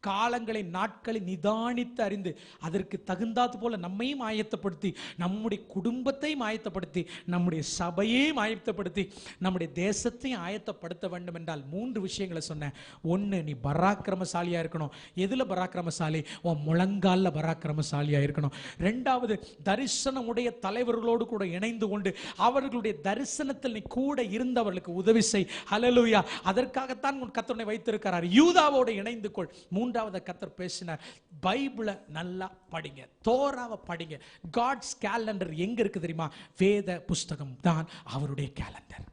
காலங்களை நாட்களை நிதானித்து அறிந்து அதற்கு தகுந்தாது போல நம்மையும் ஆயத்தப்படுத்தி, நம்முடைய குடும்பத்தையும் ஆயத்தப்படுத்தி, நம்முடைய சபையையும் ஆயத்தப்படுத்தி, நம்முடைய தேசத்தையும் ஆயத்தப்படுத்த வேண்டும் என்றால் 3 விஷயங்களை சொன்னேன். 1, நீ பராக்கிரமசாலியா இருக்கணும். எதுல பராக்கிரமசாலி? உன் முழங்கால பராக்கிரமசாலியா இருக்கணும். 2வது, தரிசனமுடைய தலைவர்களோடு கூட இணைந்து கொண்டு அவர்களுடைய தரிசனத்தில் நீ கூட இருந்தவர்களுக்கு உதவி செய். ஹல்லேலூயா. அதற்காகத்தான் உன் கர்த்தர் வைத்திருக்கிறார். யூதாவோடு இணைந்து கொள். 3வது கர்த்தர் பேசினார், பைபிளை நல்லா படிங்க, தோராவை படிங்க. காட்ஸ் கேலண்டர் எங்க இருக்கு தெரியுமா? வேத புஸ்தகம் தான் அவருடைய calendar.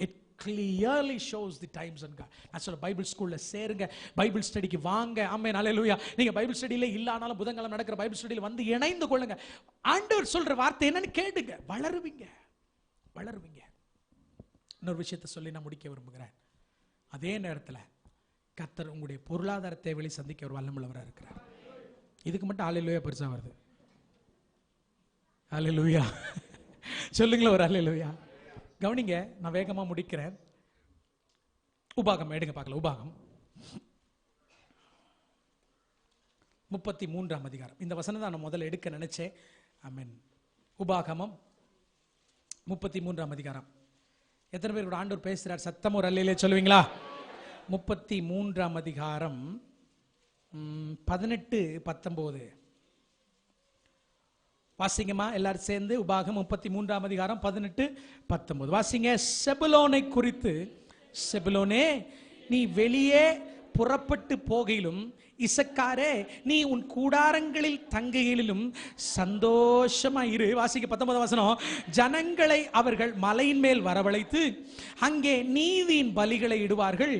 It clearly shows the times and God. நான் சொல்ல, பைபிள் ஸ்கூல்ல சேருங்க, பைபிள் ஸ்டடிக்கு வாங்க. ஆமென், ஹல்லேலூயா. நீங்க பைபிள் ஸ்டடியில இல்லனாலும் புதன்கிழமை நடக்கிற பைபிள் ஸ்டடியில வந்து இணைந்து கொள்ளுங்க. ஆண்டவர் சொல்ற வார்த்தை என்னன்னு கேளுங்க, வளருவீங்க, வளருவீங்க. இன்னொரு விஷயத்தை சொல்லி நான் முடிக்க விரும்புகிறேன். அதே நேரத்தில் கர்த்தர் உங்களுடைய பொருளாதார தேவையை சந்திக்க ஒரு வல்லமுள்ளவராக இருக்கிறார். இதுக்கு மட்டும் ஹல்லேலூயா பெருசா வருது. ஹல்லேலூயா சொல்லுங்களேன், ஒரு ஹல்லேலூயா. கவனிங்க, நான் வேகமா முடிக்கிறேன். உபாகம் எடுங்க பார்க்கலாம். உபாகம் 33ஆம் அதிகாரம். இந்த வசனம் தான் நான் முதல்ல எடுக்க நினைச்சேன். ஆமென். உபாகமம் 33ஆம் அதிகாரம். எத்தனை பேர் கூட ஆண்டவர் பேசுறார்? சத்தம் ஒரு அல்லேலூயா சொல்லுவீங்களா? 33ஆம் அதிகாரம் 18-19 வாசிங்கம்மா எல்லாரும் சேர்ந்து. உபாகம் 33ஆம் அதிகாரம் 18-19 வாசிங்க. செபுலோனை குறித்து, செபுலோனே நீ வெளியே புறப்பட்டு போகையிலும், இசக்காரே நீ உன் கூடாரங்களில் தங்குகையிலும் சந்தோஷமாயிரு. வாசிக்க 19 வசனம். ஜனங்களை அவர்கள் மலையின் மேல் வரவழைத்து அங்கே நீதியின் பலிகளை இடுவார்கள்.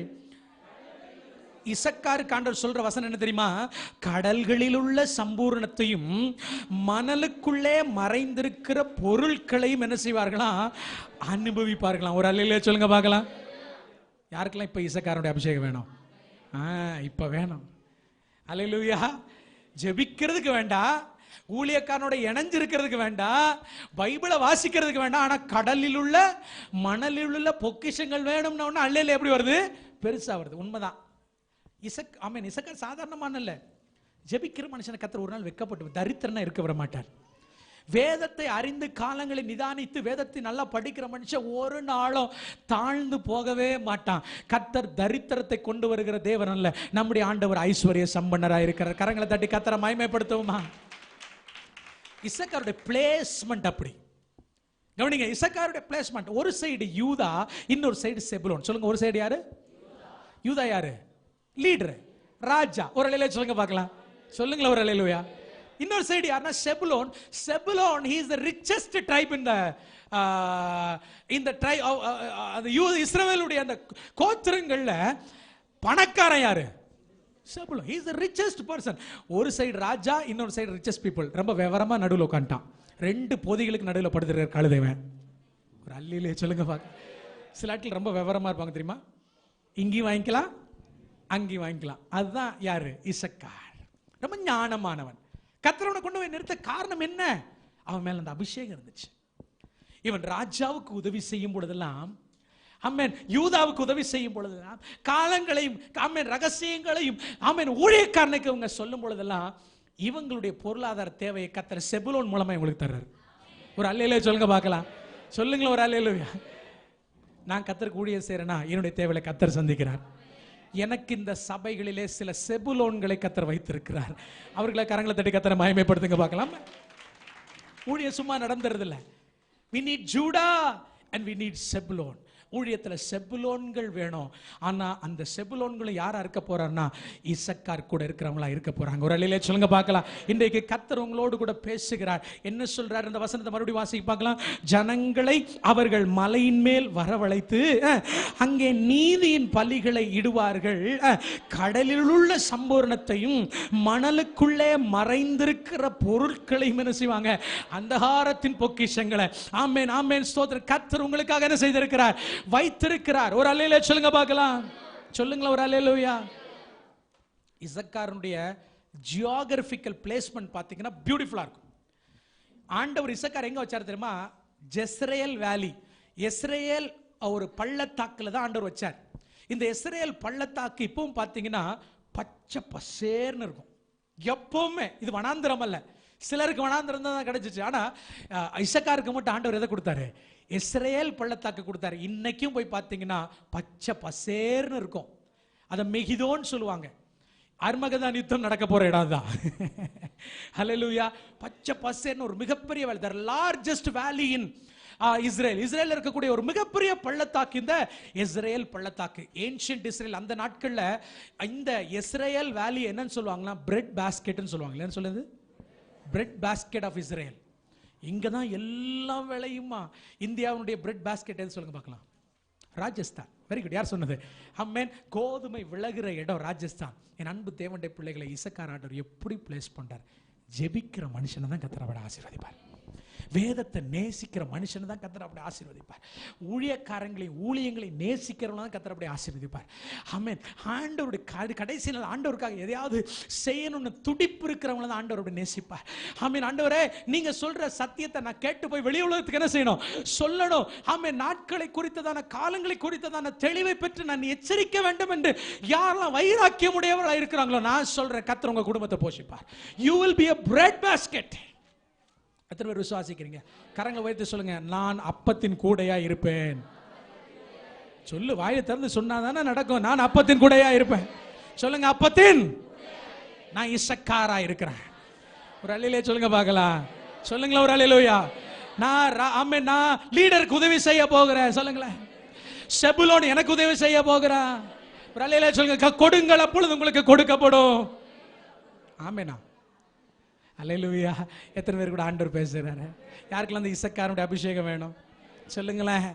இசக்காருக்கு ஆண்டவர் சொல்ற வசனம் என்ன தெரியுமா? கடல்களில் உள்ள சம்பூர்ணத்தையும் மணலுக்குள்ளே மறைந்திருக்கிற பொருட்களையும் என்ன செய்வார்களாம்? அனுபவிப்பார்களாம். ஒரு அல்லேலூயா சொல்லுங்க பார்க்கலாம். யாருக்கெல்லாம் இப்ப இசக்காரனுடைய அபிஷேகம் வேணும்? இப்ப வேணும். அல்லேலூயா. ஜெபிக்கிறதுக்கு வேண்டாம், ஊழியக்காரனோட இணைஞ்சிருக்கிறதுக்கு வேண்டாம், பைபிளை வாசிக்கிறதுக்கு வேண்டாம். ஆனா கடலில் உள்ள மணலில் உள்ள பொக்கிஷங்கள் வேணும்னு அல்லையில எப்படி வருது? பெருசா வருது. உண்மைதான். இசக்கார் சாதாரணமான இல்ல. ஜெபிக்கிற மனுஷனை கர்த்தர் ஒரு நாள் வெட்கப்பட்டு தரித்திரனா இருக்க விட மாட்டார். வேதத்தை அறிந்து காலங்களை நிதானித்து வேதத்தை நல்லா படிக்கிற மனுஷன் ஒரு நாளும் தாழ்ந்து போகவே மாட்டான். கர்த்தர் தரித்திரத்தை கொண்டு வருகிற தேவன் அல்ல, நம்முடைய ஆண்டவர் ஐஸ்வர்ய சம்பன்னராக இருக்கிறார். கரங்களை தட்டி கர்த்தரை மகிமைப்படுத்துவோமா? இசக்காருடைய பிளேஸ்மெண்ட் அப்படி கவனிங்க. இசக்காருடைய பிளேஸ்மெண்ட் ஒரு சைடு யூதா, இன்னொரு சைடு செபுலோன். சொல்லுங்க, ஒரு சைடு யாரு? யூதா யாரு? லீடர், ராஜா. ஒரு அலையில சொல்லுங்க பார்க்கலாம். சொல்லுங்களா ஒரு அலையிலுயா? இன்னொரு சைடு யாருன்னா செபுலோன். செபுலோன் he is the richest tribe in the tribe அந்த இஸ்ரவேலுடைய அந்த கோத்திரங்கள்ல பணக்காரன் யாரு? செபுலோன். he is the richest person. ஒரு சைடு ராஜா, இன்னொரு சைடு richest people. ரொம்ப விவரமா நடுவுல உட்கார்ந்துட்டான். ரெண்டு பொதிகளுக்கு நடுவுல படுத்துற கழுதைவன். ஒரு அல்லிலே சொல்லுங்க பாக்க. சில ஆட்கள் ரொம்ப விவரமா இருப்பாங்க தெரியுமா? இங்கேயும் வாங்கிக்கலாம், அங்கேயும் வாங்கிக்கலாம். அதுதான் யாரு? இசக்கார். ரொம்ப ஞானமானவன். கர்த்தரை கொண்டு போய் நிறுத்த காரணம் என்ன? அவன் மேல அந்த அபிஷேகம் இருந்துச்சு. இவன் ராஜாவுக்கு உதவி செய்யும் பொழுதெல்லாம், ஆமென், யூதாவுக்கு உதவி செய்யும் பொழுதெல்லாம், காலங்களையும் ஆமென் ரகசியங்களையும் ஆமென் ஊழியக்காரனுக்கு இவங்க சொல்லும் பொழுதெல்லாம் இவங்களுடைய பொருளாதார தேவையை கர்த்தர் செபுலோன் மூலமா இவங்களுக்கு தர்றாரு. ஒரு அல்லேலூயா சொல்லுங்க பார்க்கலாம். சொல்லுங்களா ஒரு அல்லேலூயா? நான் கர்த்தருக்கு ஊழியம் செய்றேனா என்னுடைய தேவையை கர்த்தர் சந்திக்கிறார். எனக்கு இந்த சபைகளிலே சில செபுலோன்களை கர்த்தர் வைத்திருக்கிறார். அவர்களை கரங்களை தட்டி கர்த்தரை மகிமைப்படுத்துங்க பார்க்கலாம். ஊழியம் சும்மா நடந்துறது இல்ல. we need Judah and we need செபுலோன். ஊழியத்தில் செபுலோன்கள் வேணும். ஆனா அந்த செபுலோன்களும் யாரா இருக்க போறாருன்னா இசக்கார் கூட இருக்கிறவங்களா இருக்க போறாங்க. ஒரு அல்லேலூயா சொல்லுங்க பார்க்கலாம். இன்றைக்கு கர்த்தர் உங்களோடு கூட பேசுகிறார். என்ன சொல்றார்? இந்த வசனத்தை மறுபடியும் வாசிக்க பார்க்கலாம். ஜனங்களை அவர்கள் மலையின் மேல் வரவழைத்து அங்கே நீதியின் பலிகளை இடுவார்கள். கடலில் உள்ள சம்பூர்ணத்தையும் மணலுக்குள்ளே மறைந்திருக்கிற பொருட்களையும் என்ன செய்வாங்க? அந்தகாரத்தின் பொக்கிஷங்களை. ஆமென் ஆமென் ஸ்தோத்திரம். கர்த்தர் உங்களுக்காக என்ன செய்திருக்கிறார்? வைத்திருக்கிறார். ஒரு அல்லேலூயா சொல்லுங்க பார்க்கலாம். சொல்லுங்களா ஒரு அல்லேலூயா? இசக்காருடைய ஜியோகிராபிக்கல் பிளேஸ்மென்ட் பாத்தீங்கன்னா பியூட்டிஃபுல்லா இருக்கும். ஆண்டவர் இசக்கார் எங்க வச்சார் தெரியுமா? ஜெஸ்ரேல் வேலி, இஸ்ரேல் ஒரு பள்ளத்தாக்குல தான் ஆண்டவர் வச்சார். இந்த இஸ்ரேல் பள்ளத்தாக்கு இப்பவும் பாத்தீங்கன்னா பச்சை பசேர்னு இருக்கும். எப்பவுமே இது வனாந்திரம் அல்ல. சிலருக்கு வனாந்திரம் தான் கிடைச்சிச்சு. ஆனா இசக்காருக்கு மட்டும் ஆண்டவர் எதை கொடுத்தாரு? இஸ்ரேல் பள்ளத்தாக்கு கொடுத்தாரு. இன்னைக்கும் போய் பார்த்தீங்கன்னா பச்சை பசேர்னு இருக்கும். அதை மெகிதோன்னு சொல்லுவாங்க. அர்மகதான் யுத்தம் நடக்க போற இடம் தான். ஹல்லேலூயா. பச்சை பசேர்னு ஒரு மிகப்பெரிய வேலி, the largest valley in Israel. Israel இருக்கக்கூடிய ஒரு மிகப்பெரிய பள்ளத்தாக்கு இந்த இஸ்ரேல் பள்ளத்தாக்கு. ஏன்ஷியன்ட் இஸ்ரேல் அந்த நாட்கள்ல இந்த இஸ்ரேல் வேலி என்னன்னு சொல்லுவாங்கன்னா பிரெட் பாஸ்கெட்னு சொல்லுவாங்க. என்ன சொல்லுது? Bread basket of Israel. இங்க தான் எல்லாம் விளையுமா. இந்தியாவுடைய பிரெட் பாஸ்கெட் எது சொல்லுங்க பார்க்கலாம்? ராஜஸ்தான். Very good. யார் சொன்னது? ஆமென். கோதுமை விளைகிற இடம் ராஜஸ்தான். என் அன்பு தேவனுடைய பிள்ளைகளை இசக்கார் ஆண்டவர் எப்படி பிளேஸ் பண்றார்? ஜெபிக்கிற மனுஷனை தான் கர்த்தர் அவரை ஆசீர்வதிப்பார். வேதத்தை நேசிக்கிற மனுஷனை தான் கர்த்தர் அப்படி ஆசீர்வதிப்பார். ஊழியக்காரங்களையும் ஊழியங்களையும் நேசிக்கிறவங்க தான் கர்த்தர் அப்படி ஆசீர்வதிப்பார். ஆமென். ஆண்டவருடைய கடைசியில் ஆண்டவருக்காக எதையாவது செய்யணும்னு துடிப்பு இருக்கிறவங்க தான் ஆண்டவர் அப்படி நேசிப்பார். ஆமென். ஆண்டவரே, நீங்க சொல்ற சத்தியத்தை நான் கேட்டு போய் வெளி உலகத்துக்கு என்ன செய்யணும்? சொல்லணும். ஆமென். நாட்களை குறித்ததான காலங்களை குறித்ததான தெளிவை பெற்று நான் எச்சரிக்க வேண்டும் என்று யாரெல்லாம் வைராக்கியம் உடையவர்களாக இருக்கிறாங்களோ நான் சொல்றேன், கர்த்தர் உங்க குடும்பத்தை போஷிப்பார். You will be a bread basket. எத்தனை பேர் விசுவாசிக்கிறீங்க? கரங்களை வைத்து சொல்லுங்க, நான் அப்பத்தின் கூடையா இருப்பேன். சொல்லு, வாயை திறந்து சொன்னாதானே நடக்கும். நான் அப்பத்தின் கூடையா இருப்பேன். சொல்லுங்க, அப்பத்தின். நான் இசக்காரா இருக்கிறேன். ஒரு அல்லேலூயா சொல்லுங்க பார்க்கலாம். சொல்லுங்களா ஒரு அல்லேலூயா? நான் லீடருக்கு உதவி செய்ய போகிறேன். சொல்லுங்களேன். செபுலோன் எனக்கு உதவி செய்ய போகிறான். ஒரு அல்லேலூயா சொல்லுங்க. கொடுங்கள், அப்பொழுது உங்களுக்கு கொடுக்கப்படும். ஆமெனா? அல்லேலூயா. எத்தனை பேர் கூட ஆண்டவர் பேசுறாரு? யாருக்கெல்லாம் அந்த இசக்காரனுடைய அபிஷேகம் வேணும்? சொல்லுங்களேன்.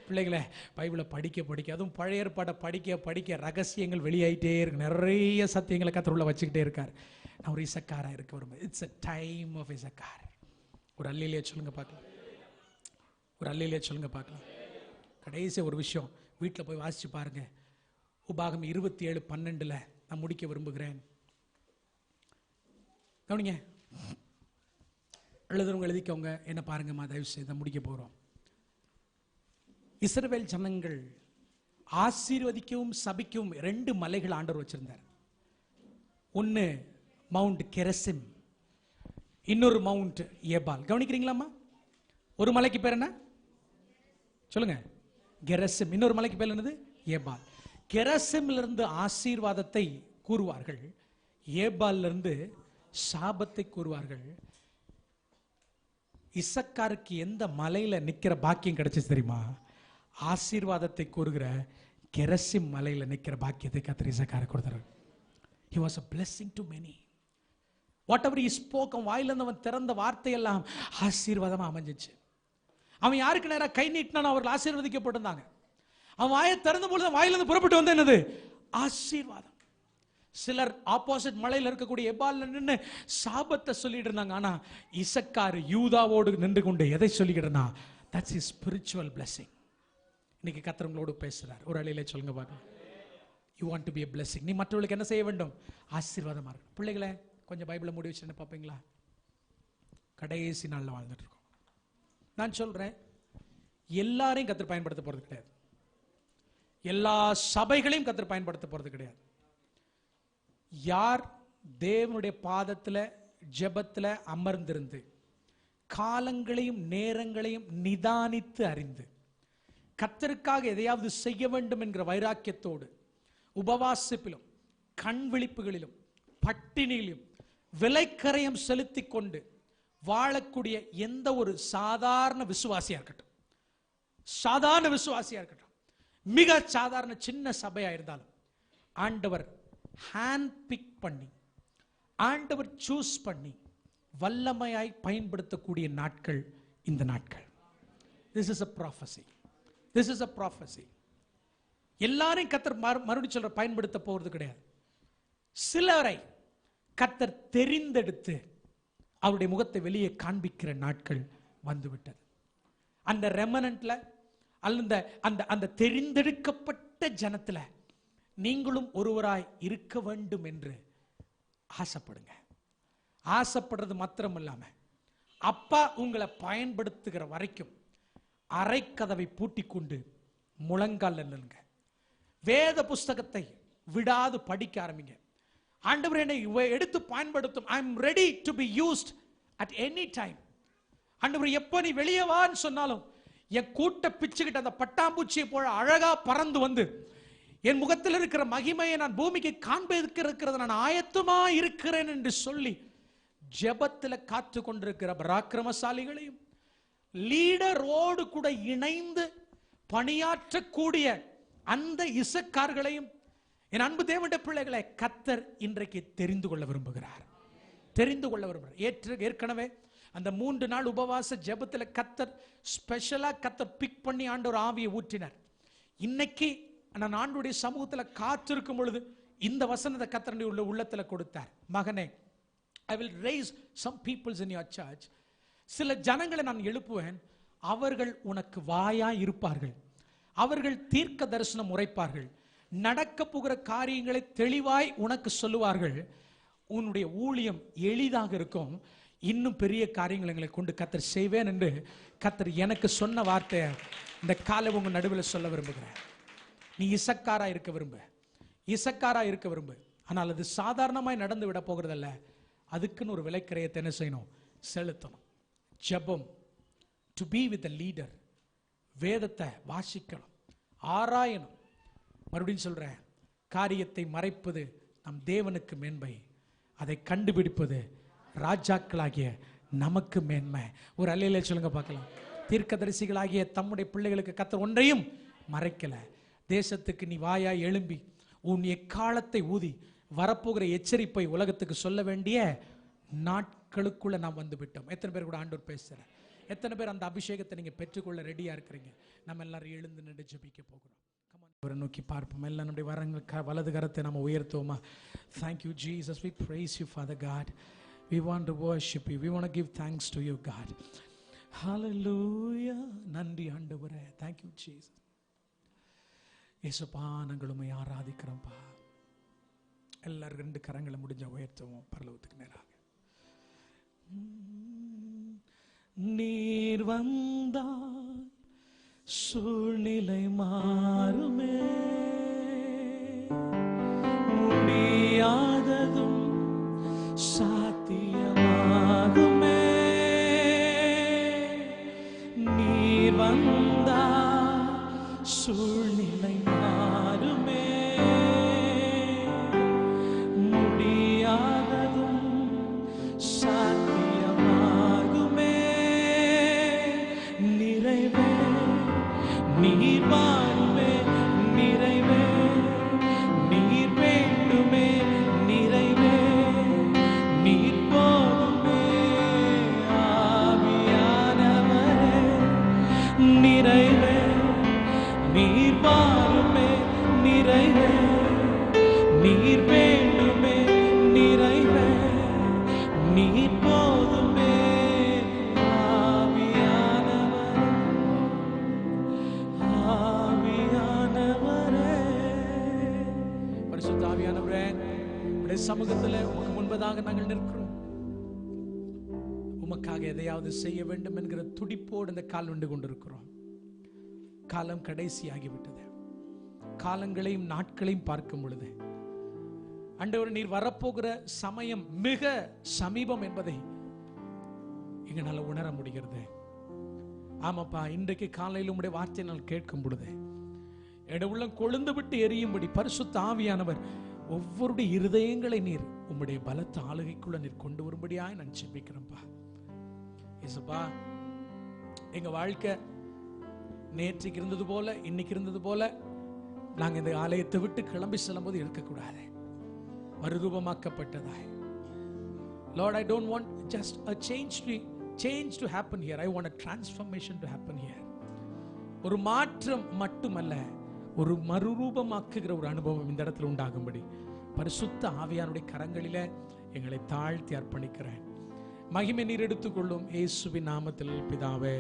பிள்ளைகளே, பைபிளை படிக்க படிக்க, அதுவும் பழைய ஏற்பாட்டை படிக்க படிக்க ரகசியங்கள் வெளியாயிட்டே இருக்கு. நிறைய சத்தியங்களை கர்த்தர் உள்ள வச்சுக்கிட்டே இருக்கார். நான் ஒரு இசக்காரா இருக்க விரும்புகிறேன். It's a time of Issachar. ஒரு அல்லேலூயா சொல்லுங்க பார்க்கலாம். ஒரு அல்லேலூயா சொல்லுங்க பார்க்கலாம். கடைசி ஒரு விஷயம் வீட்டில் போய் வாசிச்சு பாருங்க. உபாகம் 27:12 நான் முடிக்க விரும்புகிறேன். கவனிங்க. எழுதுறவங்க எழுதிக்கோங்க. என்ன பாருங்கம்மா, தயவு செய்து முடிக்க போகிறோம். இஸ்ரவேல் ஜனங்கள் ஆசீர்வதிக்கவும் சபிக்கவும் 2 மலைகள் ஆண்டவர் வச்சிருந்தார். ஒன்று மவுண்ட் கெரசிம், இன்னொரு மவுண்ட் ஏபால். கவனிக்கிறீங்களாம்மா? ஒரு மலைக்கு பேர் என்ன சொல்லுங்க? கெரசிம். இன்னொரு மலைக்கு பேர் என்னது? ஏபால். கெரசிம்ல இருந்து ஆசீர்வாதத்தை கூறுவார்கள், ஏபால்ல இருந்து சாபத்தை கூறுவார்கள். இசக்காருக்கு எந்த மலையில நிக்கிற பாக்கியம் கிடைச்சது தெரியுமா? ஆசீர்வாதத்தை கூறுகிற கெரசிம் மலையில நிக்கிற பாக்கியத்தை கர்த்தர் இசக்காருக்கு கொடுத்தார். He was a blessing to many. Whatever he spoke, அவன் வாயிலிருந்து அவன் திறந்த வார்த்தையெல்லாம் ஆசீர்வாதமா அமைஞ்சிச்சு. அவன் யாருக்கு நேராக கை நீட்டினான் அவர்கள் ஆசீர்வதிக்கப்பட்டிருந்தாங்க. அவன் வாயை திறந்த பொழுது வாயிலிருந்து புறப்பட்டு வந்த என்னது? ஆசீர்வாதம். சிலர் ஆப்போசிட் மலையில் இருக்கக்கூடிய எபால்ல நின்று சாபத்தை சொல்லிட்டு இருந்தாங்க. ஆனா இசக்கார் யூதாவோடு நின்று கொண்டு எதை சொல்லிக்கிட்டு இருந்தான்? That's his spiritual blessing. இன்னைக்கு கர்த்தர் உங்களோடு பேசுறார். ஒரு அலையிலே சொல்லுங்க பார்க்கலாம். You want to be a blessing. நீ மற்றவர்களுக்கு என்ன செய்ய வேண்டும்? ஆசீர்வாதமா இருக்கும். பிள்ளைகளே, கொஞ்சம் பைபிளை மூடி வச்சு பார்ப்பீங்களா? கடைசி நாளில் வாழ்ந்துட்டு இருக்கோம். நான் சொல்றேன், எல்லாரையும் கர்த்தர் பயன்படுத்த போறது கிடையாது. எல்லா சபைகளையும் கர்த்தர் பயன்படுத்த போறது கிடையாது. யார் தேவனுடைய பாதத்தில் ஜெபத்தில் அமர்ந்திருந்து காலங்களையும் நேரங்களையும் நிதானித்து அறிந்து கர்த்தருக்காக எதையாவது செய்ய வேண்டும் என்கிற வைராக்கியத்தோடு உபவாசிப்பிலும் கண் விழிப்புகளிலும் பட்டினியிலும் விலைக்கரையும் செலுத்தி கொண்டு வாழக்கூடிய எந்த ஒரு சாதாரண விசுவாசியா இருக்கட்டும், மிக சாதாரண சின்ன சபையா இருந்தாலும், ஆண்டவர் ஹேண்ட் பிக் பண்ணி, ஆண்டவர் சூஸ் பண்ணி வல்லமையாய் பயன்படுத்தக்கூடிய நாட்கள் இந்த நாட்கள். This is a prophecy. This is a prophecy. எல்லாரையும் கர்த்தர் மறுபடியும் சொல்ற பயன்படுத்த போறது கிடையாது. சிலரை கர்த்தர் தெரிந்தெடுத்து அவருடைய முகத்தை வெளியே காண்பிக்கிற நாட்கள் வந்துவிட்டது. அந்த ரெமனன்ட்ல அல்ல அந்த தெரிந்தெடுக்கப்பட்ட ஜனத்துல நீங்களும் ஒருவராய் இருக்க வேண்டும் என்று ஆசைப்படுங்க. ஆசைப்படுறது மாத்திரம் இல்லாம அப்பா உங்களை பயன்படுத்துகிற வரைக்கும் அரைக்கதவை பூட்டி கொண்டு முழங்கால் நில்லுங்க. வேத புஸ்தகத்தை விடாது படிக்க ஆரம்பிங்க. ஆண்டவர் என்னை எடுத்து பயன்படுத்தும். I am ready to be used at any time. ஆண்டவர் எப்போ நீ வெளியே வான்னு சொன்னாலும் என் கூட்ட பிச்சுக்கிட்ட அந்த பட்டாம்பூச்சியை போல அழகா பறந்து வந்து என் முகத்தில் இருக்கிற மகிமையை நான் பூமிக்கு காண்பிக்கிறது நான் ஆயத்தமா இருக்கிறேன் என்று சொல்லி ஜெபத்தில் காத்து கொண்டிருக்கிற பராக்கிரமசாலிகளையும் லீடரோடு கூட இணைந்து பணியாற்றக்கூடிய அந்த இசக்கார்களையும் என் அன்பு தேவனுடைய பிள்ளைகளை கர்த்தர் இன்றைக்கு தெரிந்து கொள்ள விரும்புகிறார். ஏற்கனவே அந்த 3 நாள் உபவாச ஜெபத்தில் கர்த்தர் ஸ்பெஷலா கர்த்தர் பிக் பண்ணி ஆண்டவர் ஆவியை ஊற்றினார். இன்னைக்கு நான் ஆண்டவருடைய சமூகத்தில் காத்திருக்கும் பொழுது இந்த வசனத்தை கர்த்தருடைய உள்ளத்தில் கொடுத்தார். மகனே, I will raise some peoples in your church. சில ஜனங்களை நான் எழுப்புவேன். அவர்கள் உனக்கு வாயா இருப்பார்கள். அவர்கள் தீர்க்க தரிசனம் உரைப்பார்கள். நடக்க போகிற காரியங்களை தெளிவாய் உனக்கு சொல்லுவார்கள். உன்னுடைய ஊழியம் எளிதாக இருக்கும். இன்னும் பெரிய காரியங்களை எங்களை கொண்டு கர்த்தர் செய்வேன் என்று கர்த்தர் எனக்கு சொன்ன வார்த்தை இந்த காலை உங்க நடுவில் சொல்ல விரும்புகிறேன். நீ இசக்காரா இருக்க விரும்பு. ஆனால் அது சாதாரணமாய் நடந்து விட போகிறதல்ல. அதுக்குன்னு ஒரு விலைக்கரையத்தை என்ன செய்யணும்? செலுத்தணும். ஜெபம், to be with the leader, வேதத்தை வாசிக்கணும், ஆராயணும். மறுபடியும் சொல்றேன், காரியத்தை மறைப்பது நம் தேவனுக்கு மேன்மை, அதை கண்டுபிடிப்பது ராஜாக்களாகிய நமக்கு மேன்மை. ஒரு அல்லேலூயா சொல்லுங்க பார்க்கலாம். தீர்க்கதரிசிகளாகிய தம்முடைய பிள்ளைகளுக்கு கர்த்தர் ஒன்றையும் மறைக்கல. தேசத்துக்கு நீ வாயா எழும்பி உன் எக்காலத்தை ஊதி வரப்போகிற எச்சரிப்பை உலகத்துக்கு சொல்ல வேண்டிய நாட்களுக்குள்ள நாம் வந்து விட்டோம். எத்தனை பேர் கூட ஆண்டவர் பேசுற? எத்தனை பேர் அந்த அபிஷேகத்தை நீங்க பெற்றுக்கொள்ள ரெடியா இருக்கிறீங்க? நம்ம எல்லாரும் எழுந்து நின்று ஜெபிக்க போகிறோம். அவரை நோக்கி பார்ப்போம். எல்லாம் நம்முடைய வரங்கள் வலது கரத்தை நம்ம உயர்த்துவோமா? Thank you Jesus, we praise you Father God, we want to worship you, we want to give thanks to you God. Hallelujah. நன்றி ஆண்டவரே. Thank you Jesus. இயேசுப்பா, நாங்கள் உம்மை ஆராதிக்கிறோம்ப்பா. எல்லாரும் 2 கரங்களை முடிஞ்ச உயர்த்துவோம் பரலோகத்துக்கு நேராக. நீர் வந்தால் சூழ்நிலை மாறுமே, முடியாததும் சாத்தியமாகுமே. நீர் வந்தால் சூழ்நிலை மாறுமே, முடியாததும் சாத்தியமாகுமே. நிறைவே நீர் வாருமே, நிறைவே நீர் வேண்டுமே, நிறைவே நீர் போதுமே. ஆவியானவரே நிறைவே நீர் வாருமே, நிறைவே நீர் வேண்டுமே, நிறைவே நீர் போதுமே. ஆவியானவரே, ஆவியானவரே. பரிசுத்த ஆவியானவரே, உம்முடைய சமூகத்தில் உமக்கு முன்பதாக நாங்கள் நிற்கிறோம். உமக்காக எதையாவது செய்ய வேண்டும் என்கிற துடிப்போடு இந்த கால் வந்து கொண்டிருக்கிறோம். காலம் கடைசியாகிவிட்டது. காலங்களையும் நாட்களையும் பார்க்கும் பொழுது ஆண்டவர் நீர் வரப்போகிற சமயம் மிக சமீபம் என்பதை எங்களால் உணர முடிகிறது. ஆமாப்பா, இன்றைக்கு காலையில் உம்முடைய வார்த்தை நான் கேட்கும் பொழுது என்னுடைய உள்ளம் கொழுந்து விட்டு எரியும்படி பரிசுத்த ஆவியானவர் ஒவ்வொருடைய இருதயங்களை நீர் உம்முடைய பலத்த ஆளுகைக்குள்ள நீர் கொண்டு வரும்படியாய் நான் ஜெபிக்கிறேன்ப்பா. இயேசுப்பா, எங்க வாழ்க்கை நேற்றுக்கு இருந்தது போல இன்னைக்கு இருந்தது போல நாங்க இந்த ஆலயத்தை விட்டு கிளம்பி செல்லும் போது இருக்கக்கூடாது. மறுரூபமாக்கப்பட்டதாய். Lord, I don't want just a change to happen here. I want a transformation to happen here. ஒரு மாற்றம் மட்டுமல்ல, ஒரு மறுரூபமாக்குகிற ஒரு அனுபவம் இந்த இடத்துல உண்டாகும்படி பரிசுத்த ஆவியானுடைய கரங்களிலே எங்களை தாழ்த்தி அர்ப்பணிக்கிறேன். மகிமை நீர் எடுத்துக்கொள்ளும் இயேசுவின் நாமத்தில் பிதாவே.